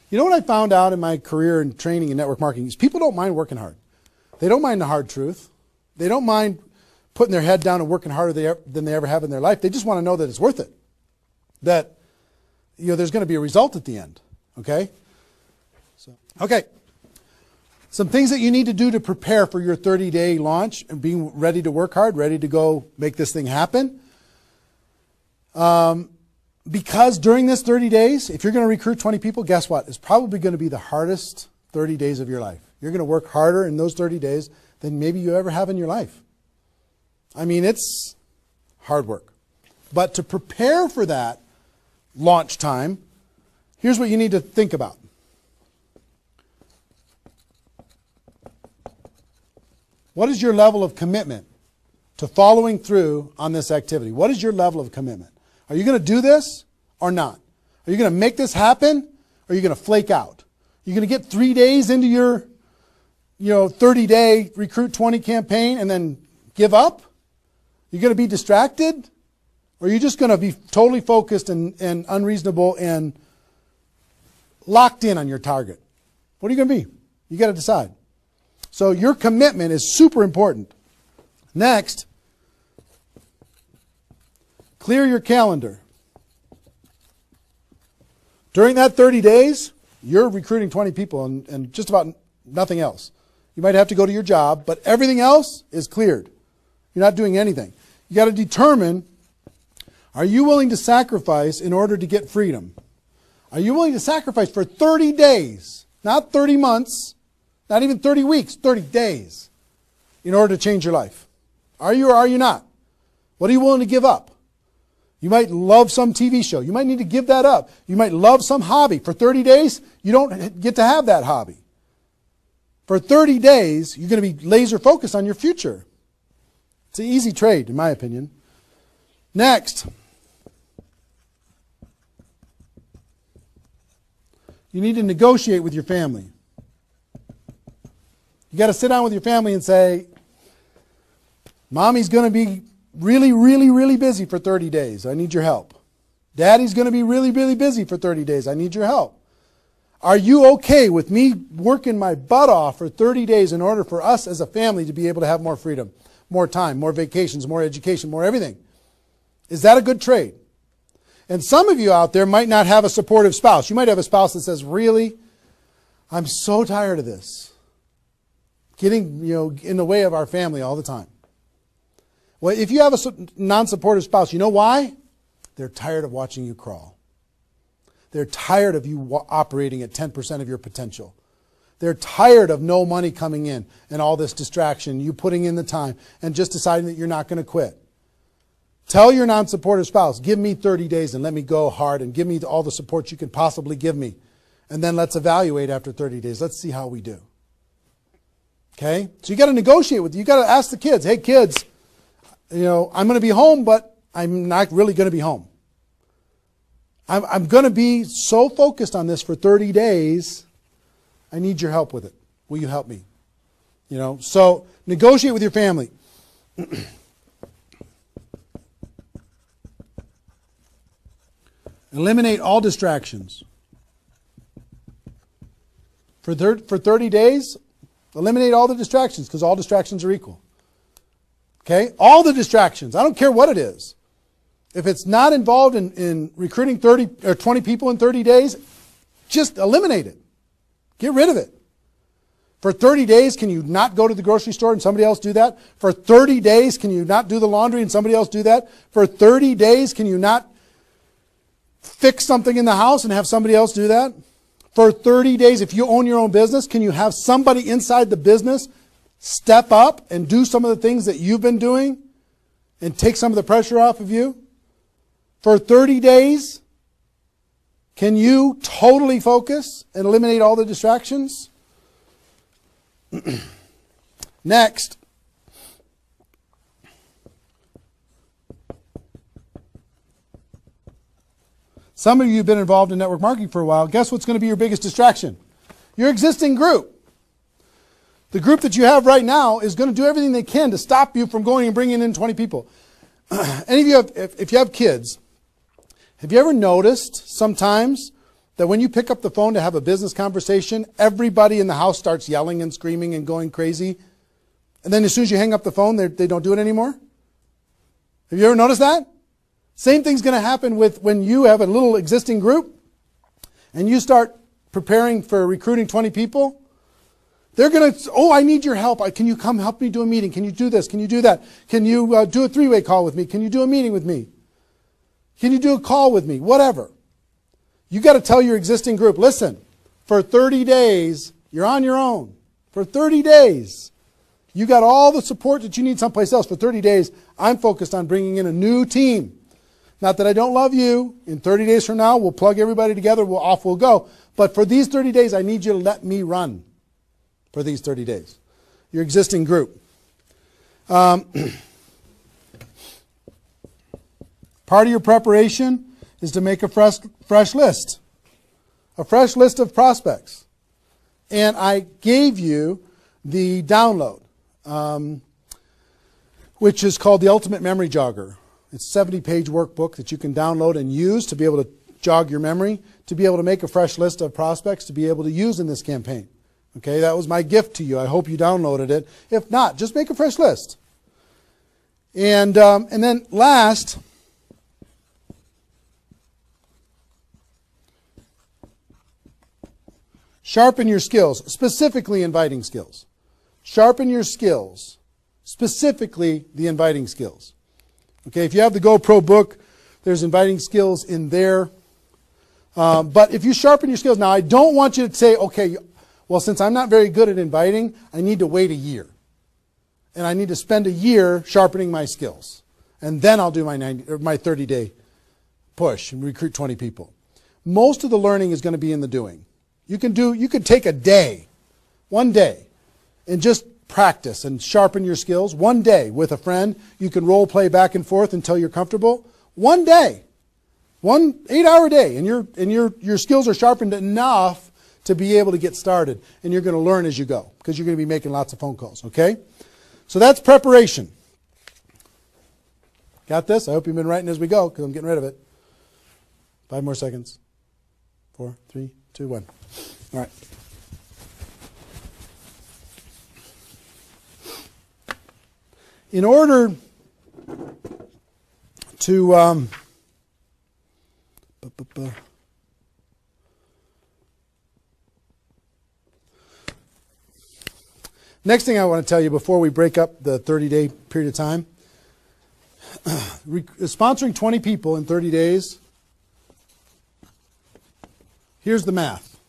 You know what I found out in my career in training in network marketing is people don't mind working hard. They don't mind the hard truth. They don't mind putting their head down and working harder than they ever have in their life. They just want to know that it's worth it. That there's going to be a result at the end. Okay? Okay. Some things that you need to do to prepare for your 30-day launch and being ready to work hard, ready to go make this thing happen. Because during this 30 days, if you're going to recruit 20 people, guess what? It's probably going to be the hardest 30 days of your life. You're going to work harder in those 30 days than maybe you ever have in your life. I mean, it's hard work. But to prepare for that launch time, here's what you need to think about. What is your level of commitment to following through on this activity? What is your level of commitment? Are you going to do this or not? Are you going to make this happen or are you going to flake out? Are you going to get 3 days into your 30-day Recruit 20 campaign and then give up? You're going to be distracted? Or are you just going to be totally focused and unreasonable and locked in on your target? What are you going to be? You got to decide. So your commitment is super important. Next, clear your calendar. During that 30 days, you're recruiting 20 people and just about nothing else. You might have to go to your job, but everything else is cleared. You're not doing anything. You got to determine, are you willing to sacrifice in order to get freedom? Are you willing to sacrifice for 30 days, not 30 months, not even 30 weeks, 30 days, in order to change your life? Are you or are you not? What are you willing to give up? You might love some TV show. You might need to give that up. You might love some hobby. For 30 days, you don't get to have that hobby. For 30 days, you're going to be laser focused on your future. It's an easy trade, in my opinion. Next, you need to negotiate with your family. You got to sit down with your family and say, Mommy's going to be really, really, really busy for 30 days. I need your help. Daddy's going to be really, really busy for 30 days. I need your help. Are you okay with me working my butt off for 30 days in order for us as a family to be able to have more freedom, more time, more vacations, more education, more everything? Is that a good trade? And some of you out there might not have a supportive spouse. You might have a spouse that says, really, I'm so tired of this. Getting, in the way of our family all the time. Well, if you have a non-supportive spouse, you know why? They're tired of watching you crawl. They're tired of you operating at 10% of your potential. They're tired of no money coming in and all this distraction, you putting in the time and just deciding that you're not going to quit. Tell your non-supportive spouse, give me 30 days and let me go hard and give me all the support you can possibly give me. And then let's evaluate after 30 days. Let's see how we do. Okay? So you got to negotiate with, you got to ask the kids, hey kids, I'm going to be home, but I'm not really going to be home. I'm going to be so focused on this for 30 days. I need your help with it. Will you help me? So negotiate with your family. Eliminate all distractions. For 30 days, eliminate all the distractions because all distractions are equal. Okay? All the distractions. I don't care what it is. If it's not involved in recruiting 30 or 20 people in 30 days, just eliminate it. Get rid of it. For 30 days, can you not go to the grocery store and somebody else do that? For 30 days, can you not do the laundry and somebody else do that? For 30 days, can you not fix something in the house and have somebody else do that? For 30 days, if you own your own business, can you have somebody inside the business step up and do some of the things that you've been doing and take some of the pressure off of you? For 30 days, can you totally focus and eliminate all the distractions? Next. Some of you have been involved in network marketing for a while. Guess what's going to be your biggest distraction? Your existing group. The group that you have right now is going to do everything they can to stop you from going and bringing in 20 people. Any of you, if you have kids, have you ever noticed sometimes that when you pick up the phone to have a business conversation, everybody in the house starts yelling and screaming and going crazy? And then as soon as you hang up the phone, they don't do it anymore? Have you ever noticed that? Same thing's going to happen with when you have a little existing group and you start preparing for recruiting 20 people. They're going to, I need your help. Can you come help me do a meeting? Can you do this? Can you do that? Can you do a three-way call with me? Can you do a meeting with me? Can you do a call with me? Whatever. You got to tell your existing group, listen, for 30 days, you're on your own. For 30 days, you got all the support that you need someplace else. For 30 days, I'm focused on bringing in a new team. Not that I don't love you. In 30 days from now, we'll plug everybody together. Off we'll go. But for these 30 days, I need you to let me run for these 30 days. Your existing group. Part of your preparation is to make a fresh list. A fresh list of prospects. And I gave you the download, which is called the Ultimate Memory Jogger. It's a 70-page workbook that you can download and use to be able to jog your memory, to be able to make a fresh list of prospects to be able to use in this campaign. Okay, that was my gift to you. I hope you downloaded it. If not, just make a fresh list. And then last, sharpen your skills, specifically inviting skills. Sharpen your skills, specifically the inviting skills. Okay, if you have the GoPro book, there's inviting skills in there. But if you sharpen your skills, now I don't want you to say, okay, well, since I'm not very good at inviting, I need to wait a year. And I need to spend a year sharpening my skills. And then I'll do my 30-day push and recruit 20 people. Most of the learning is going to be in the doing. You could take a day, one day, and just practice and sharpen your skills. One day with a friend, you can role play back and forth until you're comfortable. One day, 1 8-hour day, and your skills are sharpened enough to be able to get started, and you're going to learn as you go because you're going to be making lots of phone calls. Okay, so that's preparation. Got this? I hope you've been writing as we go because I'm getting rid of it. 5 more seconds. 4, 3, 2, 1. All right. In order to next thing I want to tell you before we break up the 30-day period of time, sponsoring 20 people in 30 days here's the math.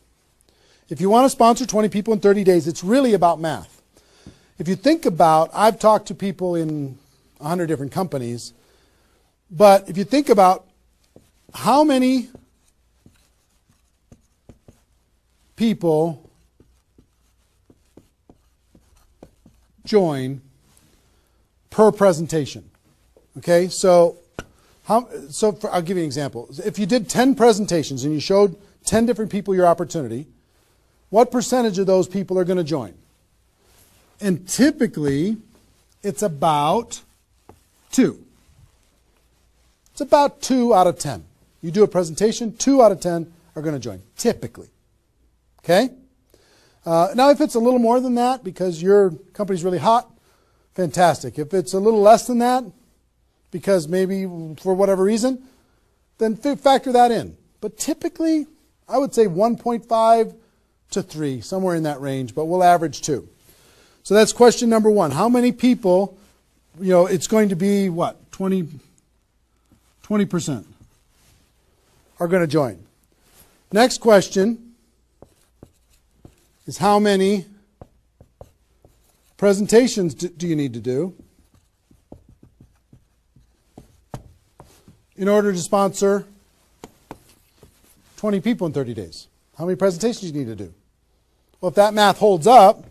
If you want to sponsor 20 people in 30 days, it's really about math. If you think about, I've talked to people in 100 different companies, but if you think about how many people join per presentation. Okay, so I'll give you an example. If you did 10 presentations and you showed 10 different people your opportunity, what percentage of those people are going to join? And typically, it's about 2. It's about 2 out of 10. You do a presentation, 2 out of 10 are going to join, typically. Okay? Now, if it's a little more than that because your company's really hot, fantastic. If it's a little less than that, because maybe for whatever reason, then factor that in. But typically, I would say 1.5 to 3, somewhere in that range, but we'll average 2. So that's question number 1. How many people, it's going to be what? 20% are going to join. Next question is how many presentations do you need to do in order to sponsor 20 people in 30 days? How many presentations do you need to do? Well, if that math holds up,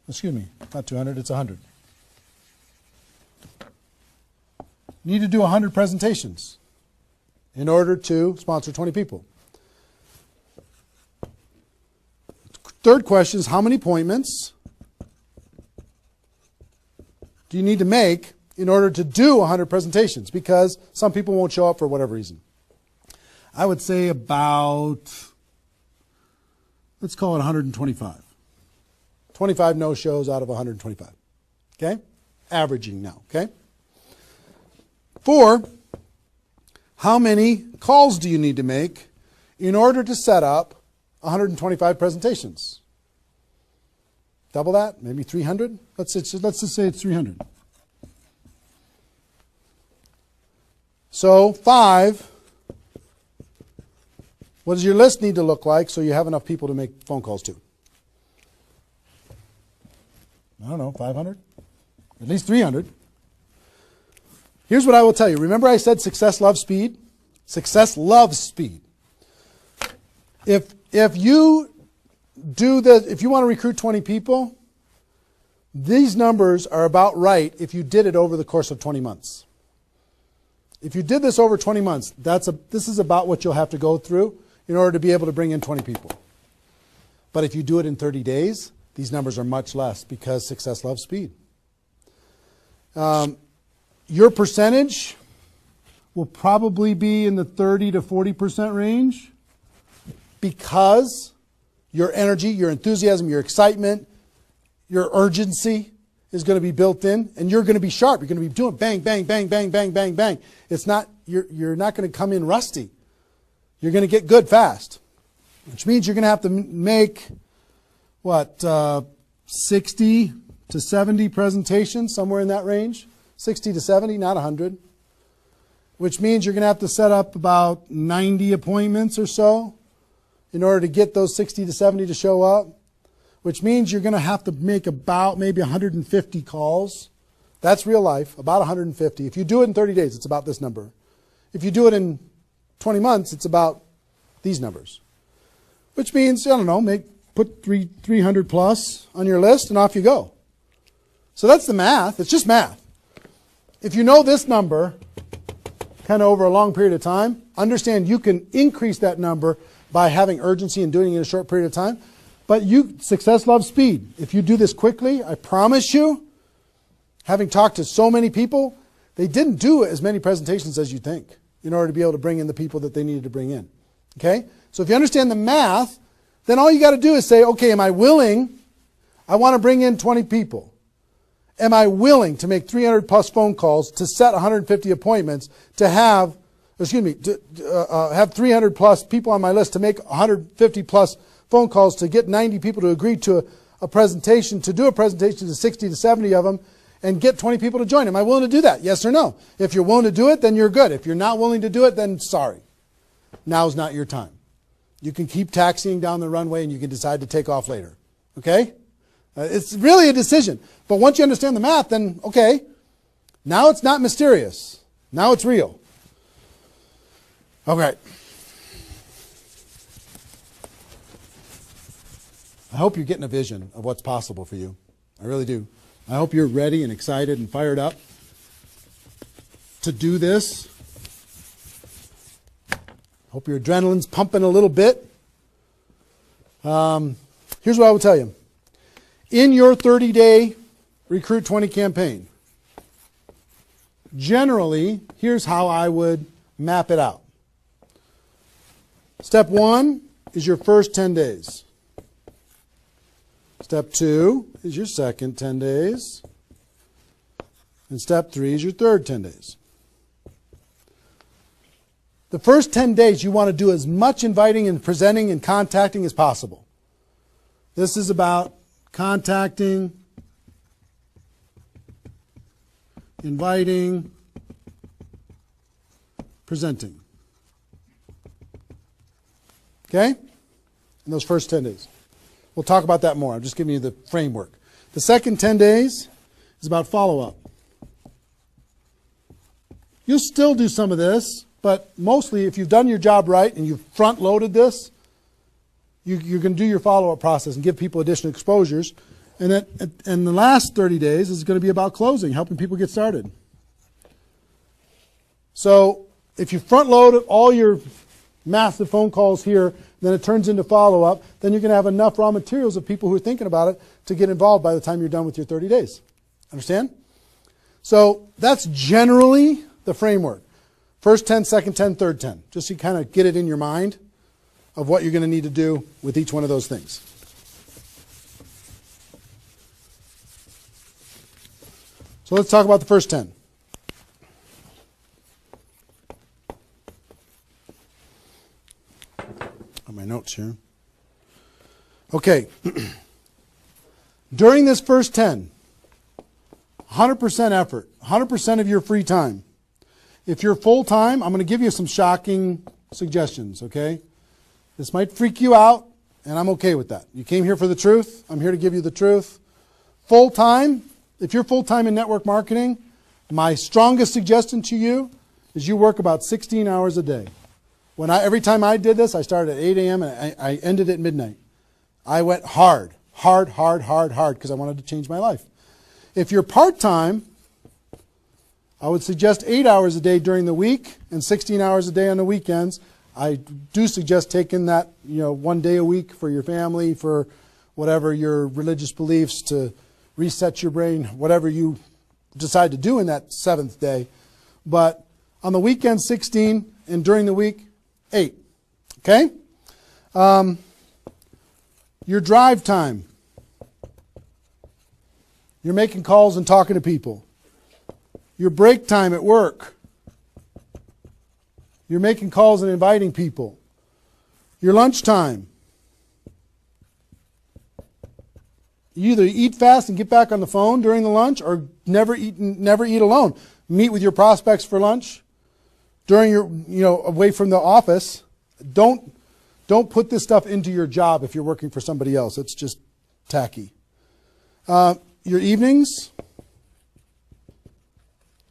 excuse me, not 200, it's 100. You need to do 100 presentations in order to sponsor 20 people. Third question is how many appointments do you need to make in order to do 100 presentations? Because some people won't show up for whatever reason. I would say about, let's call it 125. 25 no-shows out of 125. Okay? Averaging now. Okay? 4, how many calls do you need to make in order to set up 125 presentations? Double that? Maybe 300? Let's just say it's 300. So 5, what does your list need to look like so you have enough people to make phone calls to? I don't know, 500? At least 300. Here's what I will tell you. Remember I said success loves speed? Success loves speed. If you if you want to recruit 20 people, these numbers are about right if you did it over the course of 20 months. If you did this over 20 months, this is about what you'll have to go through in order to be able to bring in 20 people. But if you do it in 30 days, these numbers are much less because success loves speed. Your percentage will probably be in the 30 to 40% range because your energy, your enthusiasm, your excitement, your urgency is going to be built in, and you're going to be sharp. You're going to be doing bang, bang, bang, bang, bang, bang, bang. It's not, you're not going to come in rusty. You're going to get good fast, which means you're going to have to make, 60 to 70 presentations, somewhere in that range. 60 to 70, not 100. Which means you're going to have to set up about 90 appointments or so in order to get those 60 to 70 to show up. Which means you're going to have to make about maybe 150 calls. That's real life, about 150. If you do it in 30 days, it's about this number. If you do it in 20 months, it's about these numbers. Which means, I don't know, put 300 plus on your list and off you go. So that's the math. It's just math. If you know this number kind of over a long period of time, understand you can increase that number by having urgency and doing it in a short period of time. But success loves speed. If you do this quickly, I promise you, having talked to so many people, they didn't do as many presentations as you think in order to be able to bring in the people that they needed to bring in. Okay? So if you understand the math, then all you got to do is say, okay, am I willing? I want to bring in 20 people. Am I willing to make 300 plus phone calls to set 150 appointments to have 300 plus people on my list to make 150 plus phone calls to get 90 people to agree to a presentation, to do a presentation to 60 to 70 of them and get 20 people to join? Am I willing to do that? Yes or no? If you're willing to do it, then you're good. If you're not willing to do it, then sorry. now's not your time. You can keep taxiing down the runway and you can decide to take off later. Okay? It's really a decision. But once you understand the math, then okay, now it's not mysterious. Now it's real. Okay. I hope you're getting a vision of what's possible for you. I really do. I hope you're ready and excited and fired up to do this. Hope your adrenaline's pumping a little bit. Here's what I will tell you. In your 30-day Recruit 20 campaign, generally, here's how I would map it out. Step 1 is your first 10 days. Step 2 is your second 10 days. And step 3 is your third 10 days. The first 10 days, you want to do as much inviting and presenting and contacting as possible. This is about contacting, inviting, presenting. Okay? In those first 10 days. We'll talk about that more. I'm just giving you the framework. The second 10 days is about follow-up. You'll still do some of this, but mostly if you've done your job right and you've front-loaded this, you're going to do your follow-up process and give people additional exposures. And the last 30 days is going to be about closing, helping people get started. So if you front-load all your massive phone calls here, then it turns into follow-up, then you're going to have enough raw materials of people who are thinking about it to get involved by the time you're done with your 30 days. Understand? So that's generally the framework. First 10, second 10, third 10. Just so you kind of get it in your mind of what you're going to need to do with each one of those things. So let's talk about the first 10. On my notes here. Okay. During this first 10, 100% effort, 100% of your free time. If you're full-time, I'm going to give you some shocking suggestions, okay? This might freak you out, and I'm okay with that. You came here for the truth. I'm here to give you the truth. Full-time, if you're full-time in network marketing, my strongest suggestion to you is you work about 16 hours a day. Every time I did this, I started at 8 a.m. and I ended at midnight. I went hard, because I wanted to change my life. If you're part-time, I would suggest 8 hours a day during the week and 16 hours a day on the weekends. I do suggest taking that, 1 day a week for your family, for whatever your religious beliefs, to reset your brain, whatever you decide to do in that 7th day. But on the weekend, 16, and during the week, 8. Okay? Your drive time. You're making calls and talking to people. Your break time at work. You're making calls and inviting people. Your lunch time. You either eat fast and get back on the phone during the lunch, or never eat alone. Meet with your prospects for lunch during your, away from the office. Don't put this stuff into your job if you're working for somebody else. It's just tacky. Your evenings.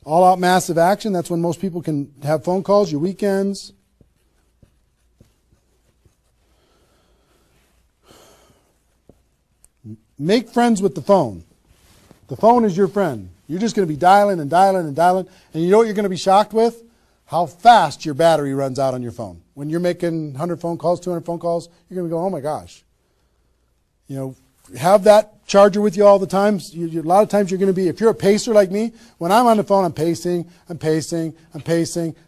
All out massive action. That's when most people can have phone calls. Your weekends. Make friends with the phone. The phone is your friend. You're just going to be dialing and dialing and dialing. And you know what you're going to be shocked with? How fast your battery runs out on your phone. When you're making 100 phone calls, 200 phone calls, you're going to go, oh my gosh. Have that charger with you all the time. A lot of times you're going to be, if you're a pacer like me, when I'm on the phone, I'm pacing.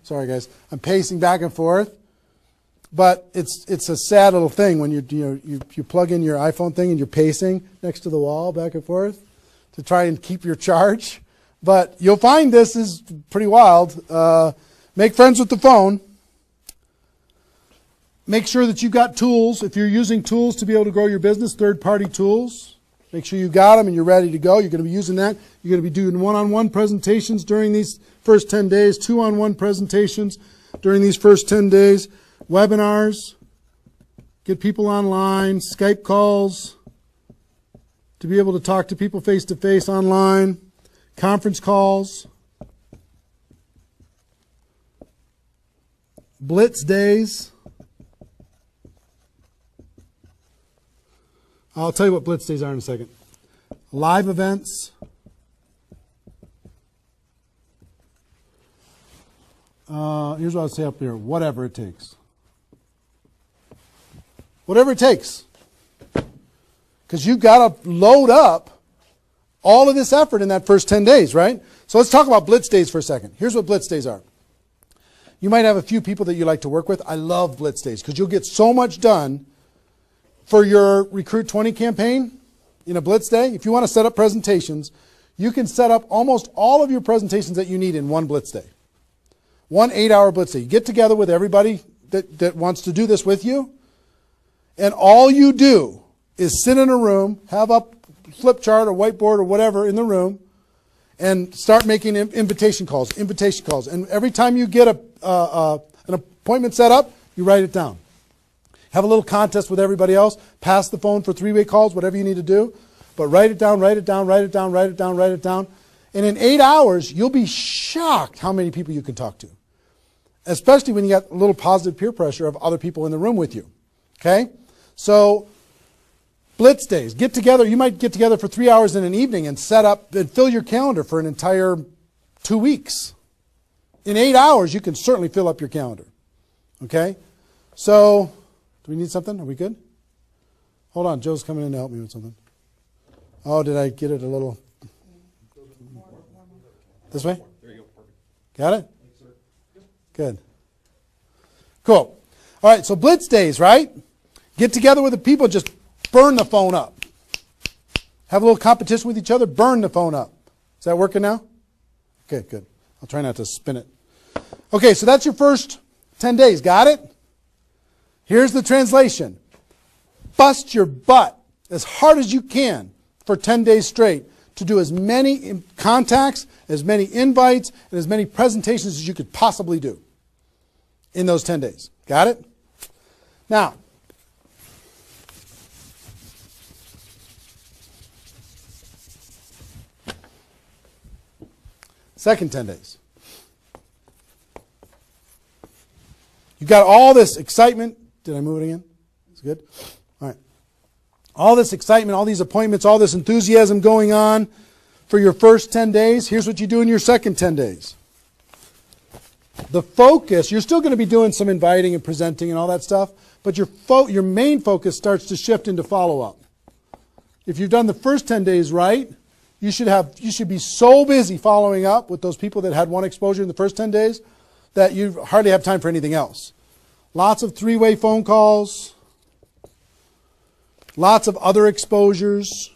Sorry guys. I'm pacing back and forth. But it's a sad little thing when you plug in your iPhone thing and you're pacing next to the wall back and forth to try and keep your charge. But you'll find this is pretty wild. Make friends with the phone. Make sure that you've got tools. If you're using tools to be able to grow your business, third-party tools, make sure you got them and you're ready to go. You're going to be using that. You're going to be doing one-on-one presentations during these first 10 days, two-on-one presentations during these first 10 days. webinars, get people online, Skype calls, to be able to talk to people face-to-face online, conference calls, blitz days. I'll tell you what blitz days are in a second. Live events. Here's what I'll say up here. Whatever it takes. Whatever it takes. Because you've got to load up all of this effort in that first 10 days, right? So let's talk about blitz days for a second. Here's what blitz days are. You might have a few people that you like to work with. I love blitz days because you'll get so much done for your Recruit 20 campaign in a blitz day. If you want to set up presentations, you can set up almost all of your presentations that you need in one blitz day. 1 8-hour blitz day. You get together with everybody that wants to do this with you, and all you do is sit in a room, have a flip chart or whiteboard or whatever in the room, and start making invitation calls. And every time you get an appointment set up, you write it down. Have a little contest with everybody else. Pass the phone for 3-way calls, whatever you need to do. But write it down, write it down, write it down, write it down, write it down. And in 8 hours, you'll be shocked how many people you can talk to. Especially when you got a little positive peer pressure of other people in the room with you. Okay? So, blitz days. Get together. You might get together for 3 hours in an evening and set up and fill your calendar for an entire 2 weeks. In 8 hours, you can certainly fill up your calendar. Okay? So, do we need something? Are we good? Hold on. Joe's coming in to help me with something. Oh, did I get it a little? This way? There you go. Perfect. Got it? Good. Cool. All right, so blitz days, right? Get together with the people, just burn the phone up. Have a little competition with each other, burn the phone up. Is that working now? Okay, good. I'll try not to spin it. Okay, so that's your first 10 days. Got it? Here's the translation. Bust your butt as hard as you can for 10 days straight to do as many contacts, as many invites, and as many presentations as you could possibly do in those 10 days. Got it? Now, second 10 days. You've got all this excitement. Did I move it again? It's good? All right. All this excitement, all these appointments, all this enthusiasm going on for your first 10 days. Here's what you do in your second 10 days. The focus, you're still going to be doing some inviting and presenting and all that stuff, but your main focus starts to shift into follow-up. If you've done the first 10 days right, you should be so busy following up with those people that had one exposure in the first 10 days that you hardly have time for anything else. Lots of 3-way phone calls, lots of other exposures.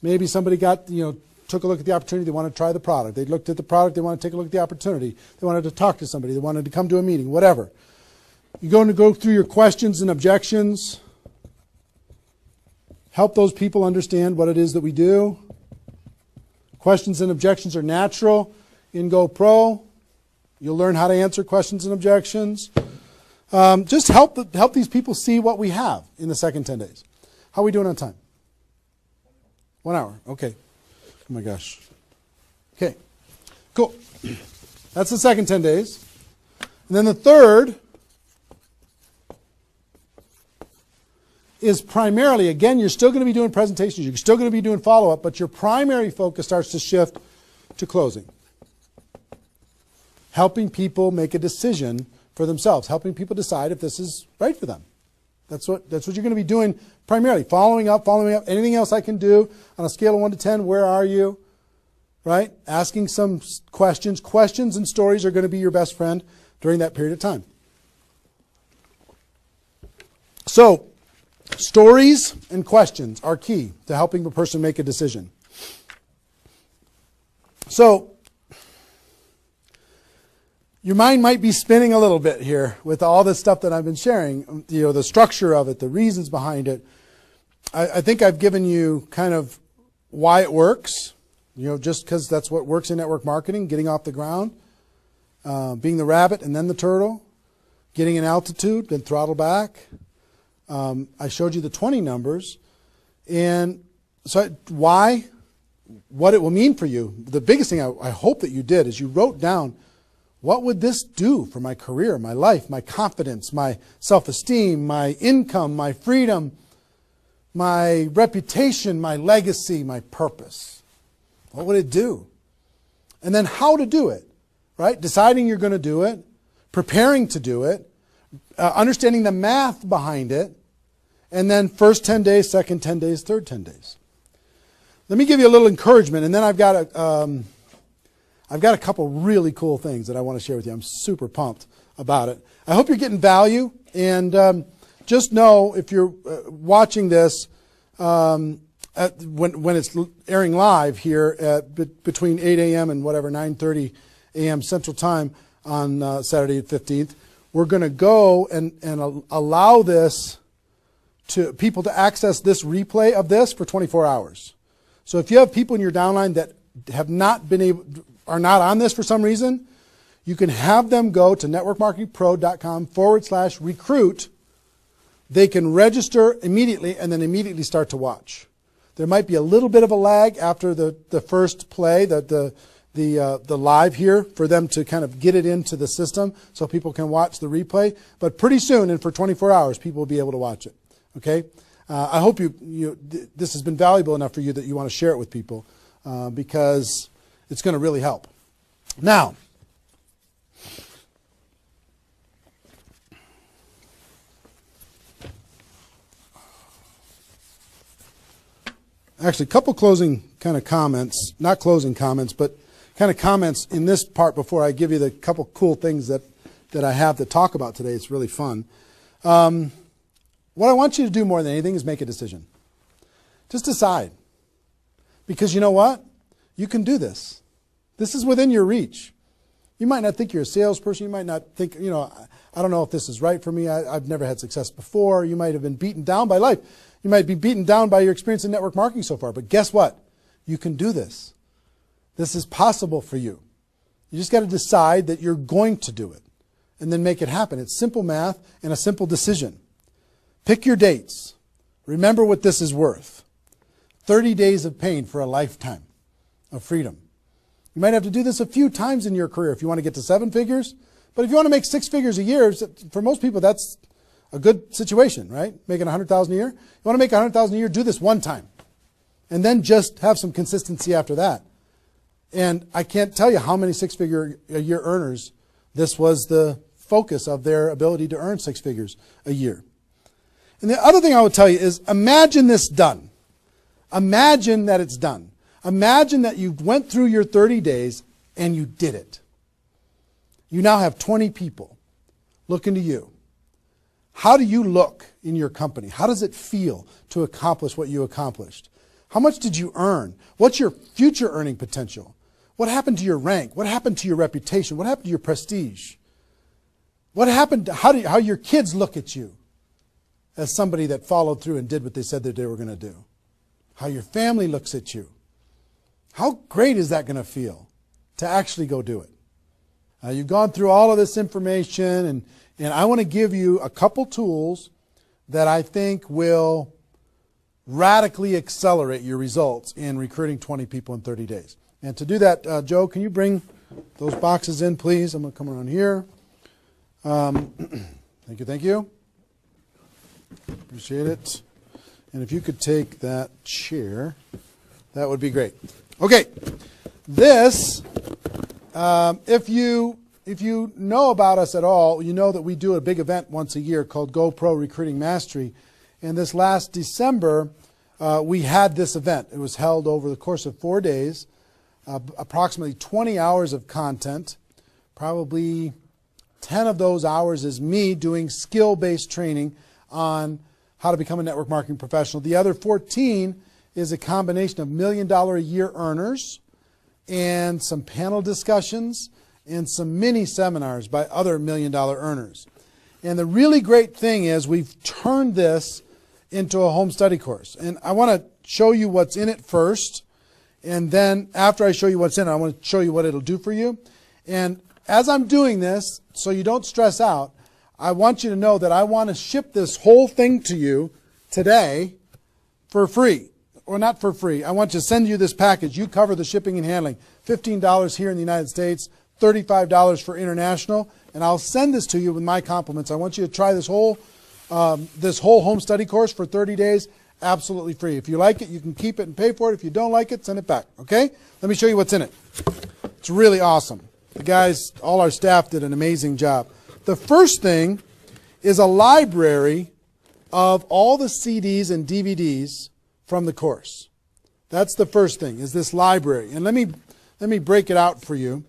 Maybe somebody took a look at the opportunity, they want to try the product. They looked at the product, they want to take a look at the opportunity. They wanted to talk to somebody, they wanted to come to a meeting, whatever. You're going to go through your questions and objections. Help those people understand what it is that we do. Questions and objections are natural in GoPro. You'll learn how to answer questions and objections. Just help these people see what we have in the second 10 days. How are we doing on time? 1 hour. Okay. Oh my gosh. Okay. Cool. That's the second 10 days. And then the third is primarily, again, you're still going to be doing presentations, you're still going to be doing follow-up, but your primary focus starts to shift to closing. Helping people make a decision for themselves, helping people decide if this is right for them. That's what you're going to be doing primarily. Following up. Anything else I can do on a scale of 1 to 10, where are you? Right? Asking some questions. Questions and stories are going to be your best friend during that period of time. So, stories and questions are key to helping a person make a decision. So, your mind might be spinning a little bit here with all this stuff that I've been sharing, the structure of it, the reasons behind it. I think I've given you kind of why it works, just because that's what works in network marketing, getting off the ground. being the rabbit and then the turtle, getting an altitude, then throttle back. I showed you the 20 numbers. And so why? What it will mean for you. The biggest thing I hope that you did is you wrote down, what would this do for my career, my life, my confidence, my self-esteem, my income, my freedom, my reputation, my legacy, my purpose? What would it do? And then how to do it, right? Deciding you're going to do it, preparing to do it, understanding the math behind it, and then first 10 days, second 10 days, third 10 days. Let me give you a little encouragement, and then I've got a couple really cool things that I want to share with you. I'm super pumped about it. I hope you're getting value, and just know if you're watching this when it's airing live here at between 8 a.m. and whatever 9:30 a.m. Central Time on Saturday the 15th, we're going to go and allow this to people to access this replay of this for 24 hours. So if you have people in your downline that have not been able, are not on this for some reason, you can have them go to networkmarketingpro.com/recruit. They can register immediately and then immediately start to watch. There might be a little bit of a lag after the first play, the live here, for them to kind of get it into the system so people can watch the replay. But pretty soon, and for 24 hours, people will be able to watch it. Okay? I hope this has been valuable enough for you that you want to share it with people because it's going to really help. Now, actually, a couple closing kind of comments, not closing comments, but kind of comments in this part before I give you the couple cool things that I have to talk about today. It's really fun. What I want you to do more than anything is make a decision. Just decide. Because you know what? You can do this. This is within your reach. You might not think you're a salesperson. You might not think, I don't know if this is right for me. I've never had success before. You might have been beaten down by life. You might be beaten down by your experience in network marketing so far. But guess what? You can do this. This is possible for you. You just got to decide that you're going to do it and then make it happen. It's simple math and a simple decision. Pick your dates. Remember what this is worth. 30 days of pain for a lifetime of freedom. You might have to do this a few times in your career if you want to get to 7 figures. But if you want to make 6 figures a year, for most people that's a good situation, right? Making $100,000 a year. You want to make $100,000 a year, do this one time. And then just have some consistency after that. And I can't tell you how many 6-figure a year earners this was the focus of their ability to earn 6 figures a year. And the other thing I would tell you is imagine this done. Imagine that it's done. Imagine that you went through your 30 days and you did it. You now have 20 people looking to you. How do you look in your company? How does it feel to accomplish what you accomplished? How much did you earn? What's your future earning potential? What happened to your rank? What happened to your reputation? What happened to your prestige? What happened to how your kids look at you as somebody that followed through and did what they said that they were going to do? How your family looks at you? How great is that going to feel to actually go do it? You've gone through all of this information, and I want to give you a couple tools that I think will radically accelerate your results in recruiting 20 people in 30 days. And to do that, Joe, can you bring those boxes in, please? I'm going to come around here. Thank you. Appreciate it. And if you could take that chair, that would be great. Okay, this, if you know about us at all, you know that we do a big event once a year called GoPro Recruiting Mastery. And this last December, we had this event. It was held over the course of 4 days, approximately 20 hours of content. Probably 10 of those hours is me doing skill-based training on how to become a network marketing professional. The other 14 is a combination of $1 million a year earners and some panel discussions and some mini seminars by other $1 million earners. And the really great thing is we've turned this into a home study course. And I want to show you what's in it first. And then after I show you what's in it, I want to show you what it'll do for you. And as I'm doing this, so you don't stress out, I want you to know that I want to ship this whole thing to you today for free. Or not for free. I want to send you this package. You cover the shipping and handling. $15 here in the United States, $35 for international, and I'll send this to you with my compliments. I want you to try this whole home study course for 30 days, absolutely free. If you like it, you can keep it and pay for it. If you don't like it, send it back, okay? Let me show you what's in it. It's really awesome. The guys, all our staff did an amazing job. The first thing is a library of all the CDs and DVDs from the course. That's the first thing, is this library. And let me break it out for you.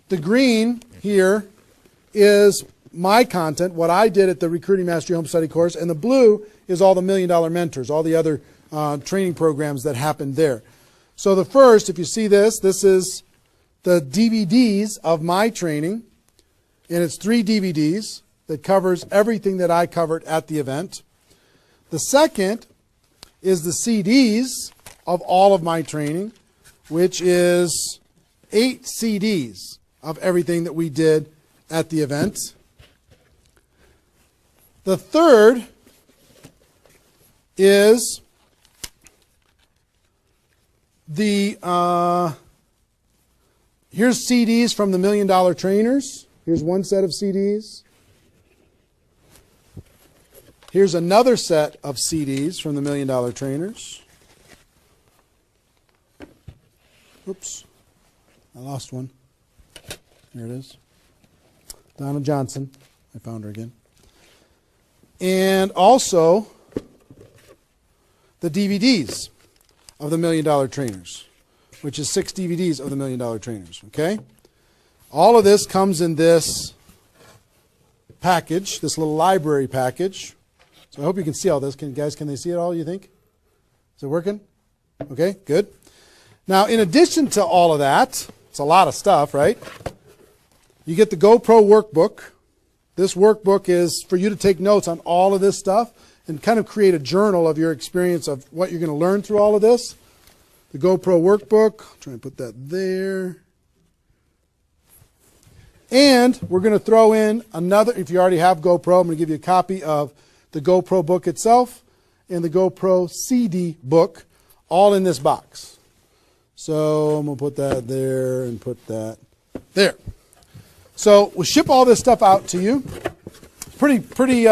The green here is my content, what I did at the Recruiting Mastery Home Study course, and the blue is all the $1 Million Mentors, all the other training programs that happened there. So the first, if you see this is the DVDs of my training, and it's 3 DVDs that covers everything that I covered at the event. The second is the CDs of all of my training, which is 8 CDs of everything that we did at the event. The third is the, here's CDs from the $1 Million Trainers. Here's one set of CDs. Here's another set of CDs from the $1 Million Trainers. Oops, I lost one. Here it is. Donna Johnson. I found her again. And also the DVDs of the $1 Million Trainers, which is 6 DVDs of the $1 Million Trainers. Okay? All of this comes in this package, this little library package. So I hope you can see all this. Can they see it all, you think? Is it working? Okay, good. Now, in addition to all of that, it's a lot of stuff, right? You get the GoPro workbook. This workbook is for you to take notes on all of this stuff and kind of create a journal of your experience of what you're going to learn through all of this. The GoPro workbook. I'll try and put that there. And we're going to throw in another, if you already have GoPro, I'm going to give you a copy of the GoPro book itself and the GoPro CD book all in this box. So I'm going to put that there and put that there. So we'll ship all this stuff out to you. Pretty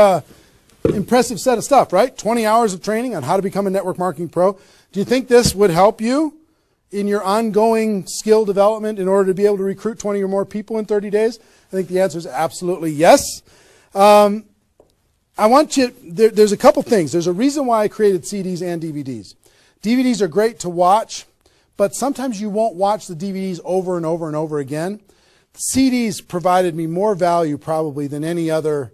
impressive set of stuff, right? 20 hours of training on how to become a network marketing pro. Do you think this would help you in your ongoing skill development in order to be able to recruit 20 or more people in 30 days? I think the answer is absolutely yes. I want you, there's a couple things. There's a reason why I created CDs and DVDs. DVDs are great to watch, but sometimes you won't watch the DVDs over and over and over again. CDs provided me more value probably than any other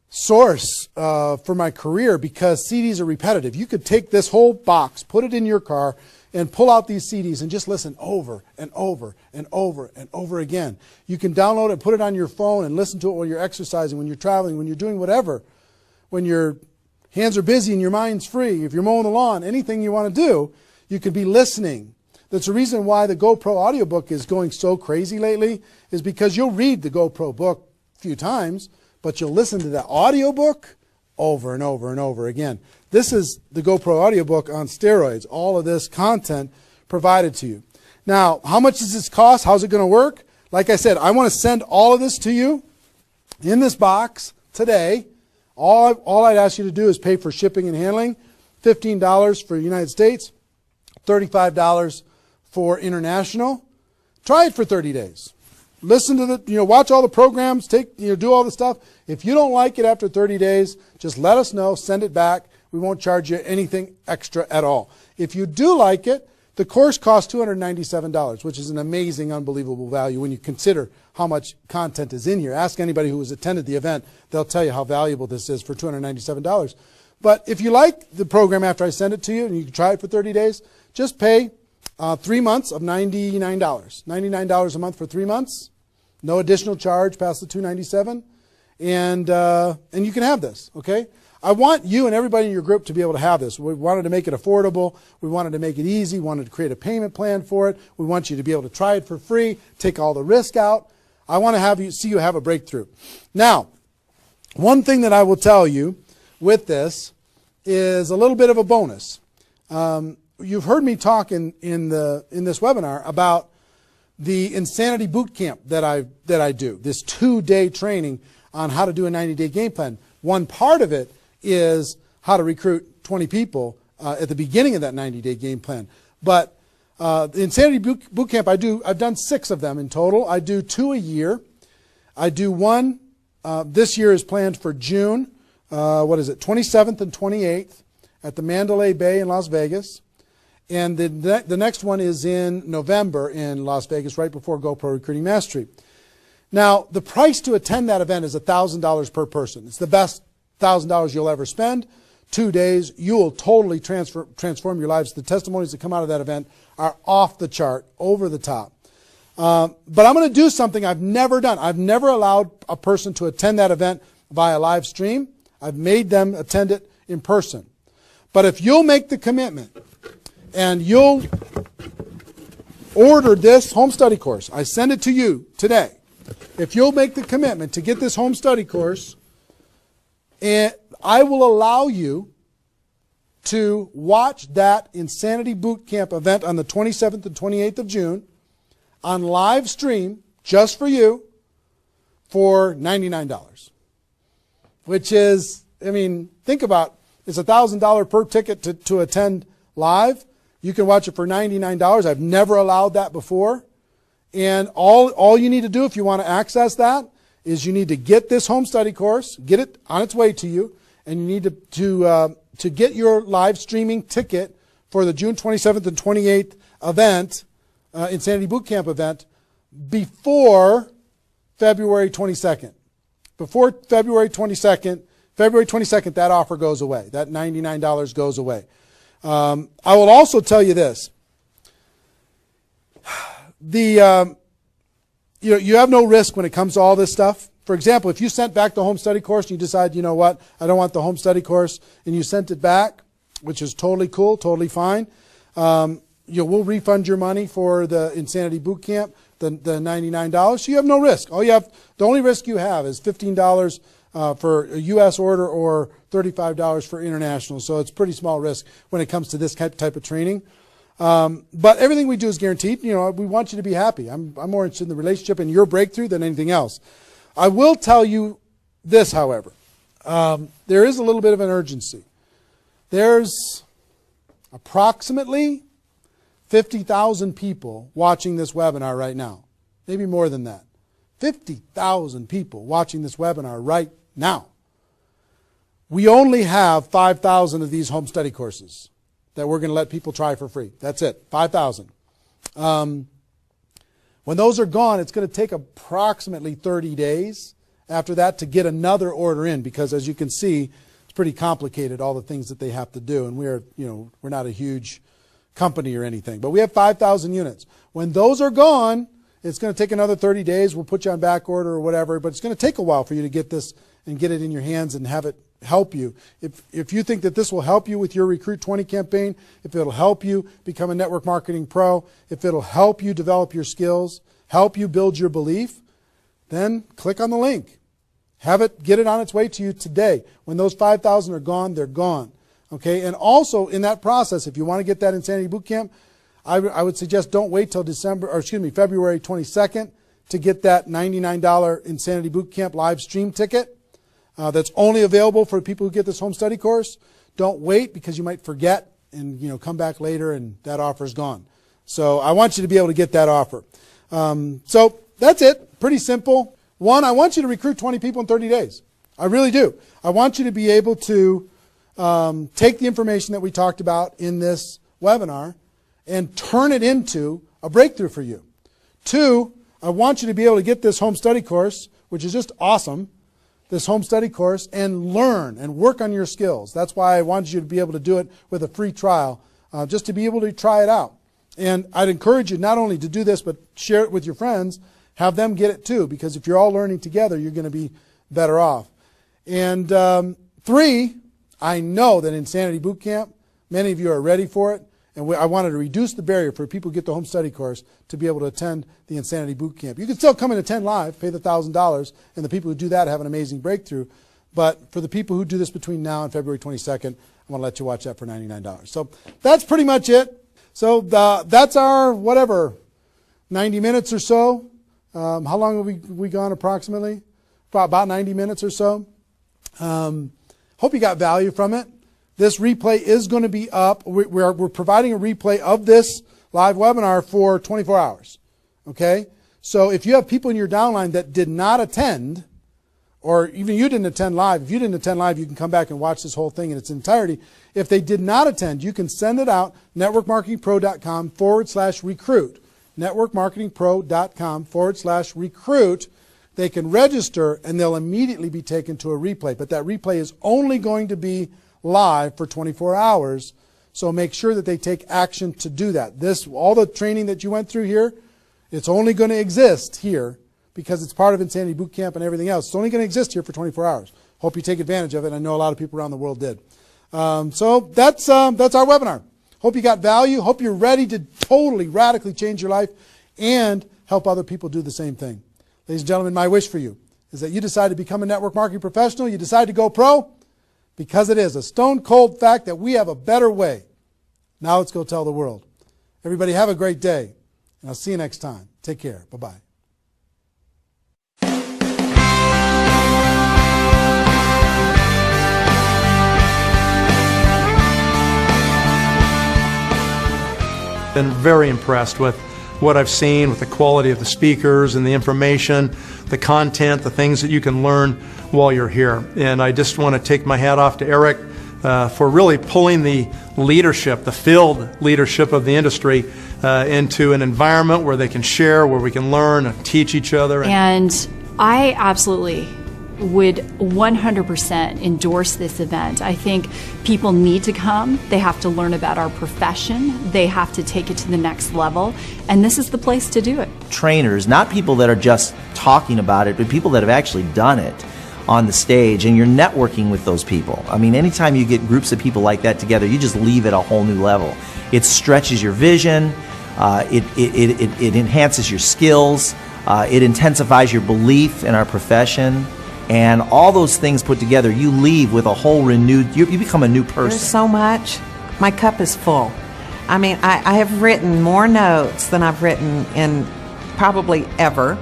source for my career because CDs are repetitive. You could take this whole box, put it in your car, and pull out these CDs and just listen over and over and over and over again. You can download it, put it on your phone, and listen to it while you're exercising, when you're traveling, when you're doing whatever. When your hands are busy and your mind's free, if you're mowing the lawn, anything you want to do, you could be listening. That's the reason why the GoPro audiobook is going so crazy lately, is because you'll read the GoPro book a few times, but you'll listen to the audiobook over and over and over again. This is the GoPro audiobook on steroids. All of this content provided to you. Now, how much does this cost? How's it going to work? Like I said, I want to send all of this to you in this box today. All I'd ask you to do is pay for shipping and handling. $15 for the United States, $35 for international. Try it for 30 days. Listen to watch all the programs, do all the stuff. If you don't like it after 30 days, just let us know, send it back. We won't charge you anything extra at all. If you do like it, the course costs $297, which is an amazing, unbelievable value when you consider how much content is in here. Ask anybody who has attended the event. They'll tell you how valuable this is for $297. But if you like the program after I send it to you and you can try it for 30 days, just pay 3 months of $99. $99 a month for 3 months. No additional charge past the $297. And you can have this, okay? I want you and everybody in your group to be able to have this. We wanted to make it affordable. We wanted to make it easy. We wanted to create a payment plan for it. We want you to be able to try it for free, take all the risk out. I want to see you have a breakthrough. Now, one thing that I will tell you with this is a little bit of a bonus. You've heard me talk in this webinar about the Insanity Boot Camp that I do, this 2-day training on how to do a 90-day game plan. One part of it is how to recruit 20 people at the beginning of that 90-day game plan. But the Insanity Boot Camp, I've done 6 of them in total. I do 2 a year. I do one, this year is planned for June, 27th and 28th at the Mandalay Bay in Las Vegas. And the next one is in November in Las Vegas, right before GoPro Recruiting Mastery. Now, the price to attend that event is $1,000 per person. It's the best $1,000 you'll ever spend. 2 days, you will totally transform your lives. The testimonies that come out of that event are off the chart, over the top. But I'm going to do something I've never done. I've never allowed a person to attend that event via live stream. I've made them attend it in person. But if you'll make the commitment and you'll order this home study course, I send it to you today. If you'll make the commitment to get this home study course, and I will allow you to watch that Insanity Boot Camp event on the 27th and 28th of June on live stream just for you for $99. Which is, I mean, think about, it's $1,000 per ticket to attend live. You can watch it for $99. I've never allowed that before. And all you need to do if you want to access that is you need to get this home study course, get it on its way to you, and you need to get your live streaming ticket for the June 27th and 28th event, Insanity Boot Camp event, before February 22nd. Before February 22nd, that offer goes away. That $99 goes away. I will also tell you this. You have no risk when it comes to all this stuff. For example, if you sent back the home study course and you decide, you know what, I don't want the home study course, and you sent it back, which is totally cool, totally fine. We'll refund your money for the Insanity Boot Camp, the $99. So you have no risk. The only risk you have is $15 for a U.S. order or $35 for international. So it's pretty small risk when it comes to this type of training. But everything we do is guaranteed. We want you to be happy. I'm more interested in the relationship and your breakthrough than anything else. I will tell you this, however. There is a little bit of an urgency. There's approximately 50,000 people watching this webinar right now. Maybe more than that. 50,000 people watching this webinar right now. We only have 5,000 of these home study courses that we're going to let people try for free. That's it, 5,000. When those are gone, it's going to take approximately 30 days after that to get another order in, because as you can see, it's pretty complicated, all the things that they have to do. And we're not a huge company or anything, but we have 5,000 units. When those are gone, it's going to take another 30 days. We'll put you on back order or whatever, but it's going to take a while for you to get this and get it in your hands and have it help you. If you think that this will help you with your Recruit 20 campaign, if it'll help you become a network marketing pro, if it'll help you develop your skills, help you build your belief, then click on the link. Get it on its way to you today. When those 5,000 are gone, they're gone. Okay, and also in that process, if you want to get that Insanity Boot Camp, I would suggest don't wait till February 22nd to get that $99 Insanity Boot Camp live stream ticket. That's only available for people who get this home study course. Don't wait, because you might forget and come back later and that offer's gone. So I want you to be able to get that offer. So that's it. Pretty simple. One, I want you to recruit 20 people in 30 days. I really do. I want you to be able to take the information that we talked about in this webinar and turn it into a breakthrough for you. Two, I want you to be able to get this home study course, which is just awesome, this home study course, and learn and work on your skills. That's why I wanted you to be able to do it with a free trial, just to be able to try it out. And I'd encourage you not only to do this, but share it with your friends, have them get it too, because if you're all learning together, you're going to be better off. And three, I know that Insanity Boot Camp, many of you are ready for it, And I wanted to reduce the barrier for people who get the home study course to be able to attend the Insanity Boot Camp. You can still come and attend live, pay the $1,000, and the people who do that have an amazing breakthrough. But for the people who do this between now and February 22nd, I want to let you watch that for $99. So that's pretty much it. So that's our, 90 minutes or so. How long have we gone approximately? About 90 minutes or so. Hope you got value from it. This replay is going to be up. We're providing a replay of this live webinar for 24 hours. Okay? So if you have people in your downline that did not attend, or even you didn't attend live, if you didn't attend live, you can come back and watch this whole thing in its entirety. If they did not attend, you can send it out, networkmarketingpro.com/recruit. networkmarketingpro.com/recruit. They can register and they'll immediately be taken to a replay. But that replay is only going to be live for 24 hours. So make sure that they take action to do that. All the training that you went through here, it's only going to exist here because it's part of Insanity Boot Camp and everything else. It's only going to exist here for 24 hours. Hope you take advantage of it. I know a lot of people around the world did. So that's our webinar. Hope you got value. Hope you're ready to totally, radically change your life and help other people do the same thing. Ladies and gentlemen, my wish for you is that you decide to become a network marketing professional. You decide to go pro because it is a stone cold fact that we have a better way. Now let's go tell the world. Everybody have a great day, and I'll see you next time. Take care. Bye-bye. Been very impressed with what I've seen, with the quality of the speakers and the information, the content, the things that you can learn while you're here. And I just want to take my hat off to Eric for really pulling the leadership, the field leadership of the industry into an environment where they can share, where we can learn and teach each other. And I absolutely would 100% endorse this event. I think people need to come. They have to learn about our profession. They have to take it to the next level. And this is the place to do it. Trainers, not people that are just talking about it, but people that have actually done it on the stage, and you're networking with those people. I mean, anytime you get groups of people like that together, you just leave at a whole new level. It stretches your vision, it enhances your skills, it intensifies your belief in our profession. And all those things put together, you leave with a whole renewed, you become a new person. There's so much. My cup is full. I mean, I have written more notes than I've written in probably ever.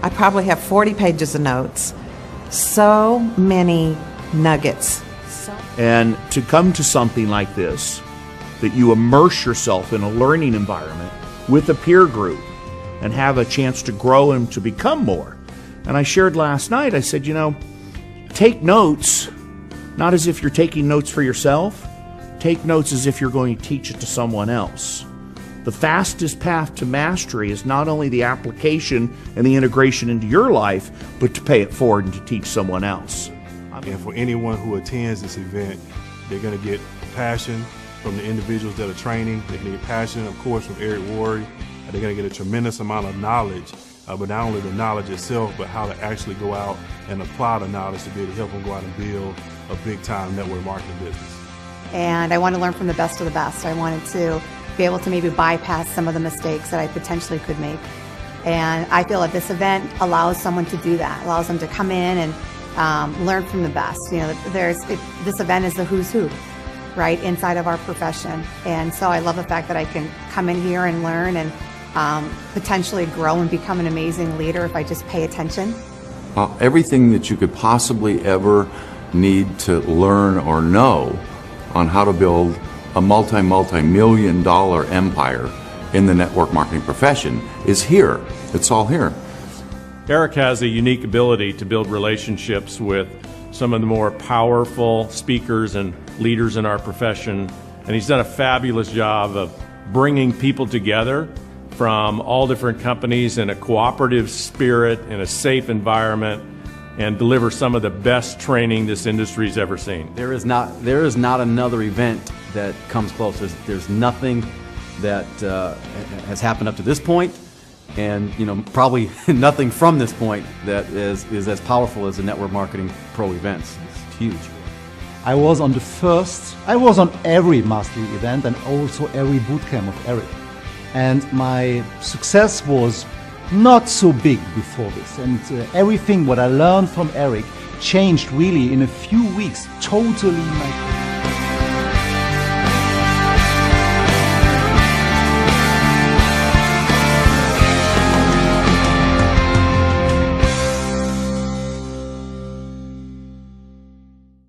I probably have 40 pages of notes. So many nuggets. And to come to something like this, that you immerse yourself in a learning environment with a peer group and have a chance to grow and to become more. And I shared last night, I said, take notes, not as if you're taking notes for yourself. Take notes as if you're going to teach it to someone else. The fastest path to mastery is not only the application and the integration into your life, but to pay it forward and to teach someone else. And for anyone who attends this event, they're going to get passion from the individuals that are training. They're going to get passion, of course, from Eric Worre. They're going to get a tremendous amount of knowledge. But not only the knowledge itself, but how to actually go out and apply the knowledge to be able to help them go out and build a big-time network marketing business. And I want to learn from the best of the best. I wanted to be able to maybe bypass some of the mistakes that I potentially could make. And I feel that this event allows someone to do that, allows them to come in and learn from the best. This event is the who's who, right, inside of our profession. And so I love the fact that I can come in here and learn and potentially grow and become an amazing leader if I just pay attention. Everything that you could possibly ever need to learn or know on how to build a multi-million dollar empire in the network marketing profession is here. It's all here. Eric has a unique ability to build relationships with some of the more powerful speakers and leaders in our profession, and he's done a fabulous job of bringing people together from all different companies in a cooperative spirit, in a safe environment, and deliver some of the best training this industry's ever seen. There is not another event that comes close. There's nothing that has happened up to this point, and probably nothing from this point that is as powerful as the Network Marketing Pro events. It's huge. I was on every mastery event and also every bootcamp of Eric. And my success was not so big before this. And everything what I learned from Eric changed really in a few weeks, totally my career.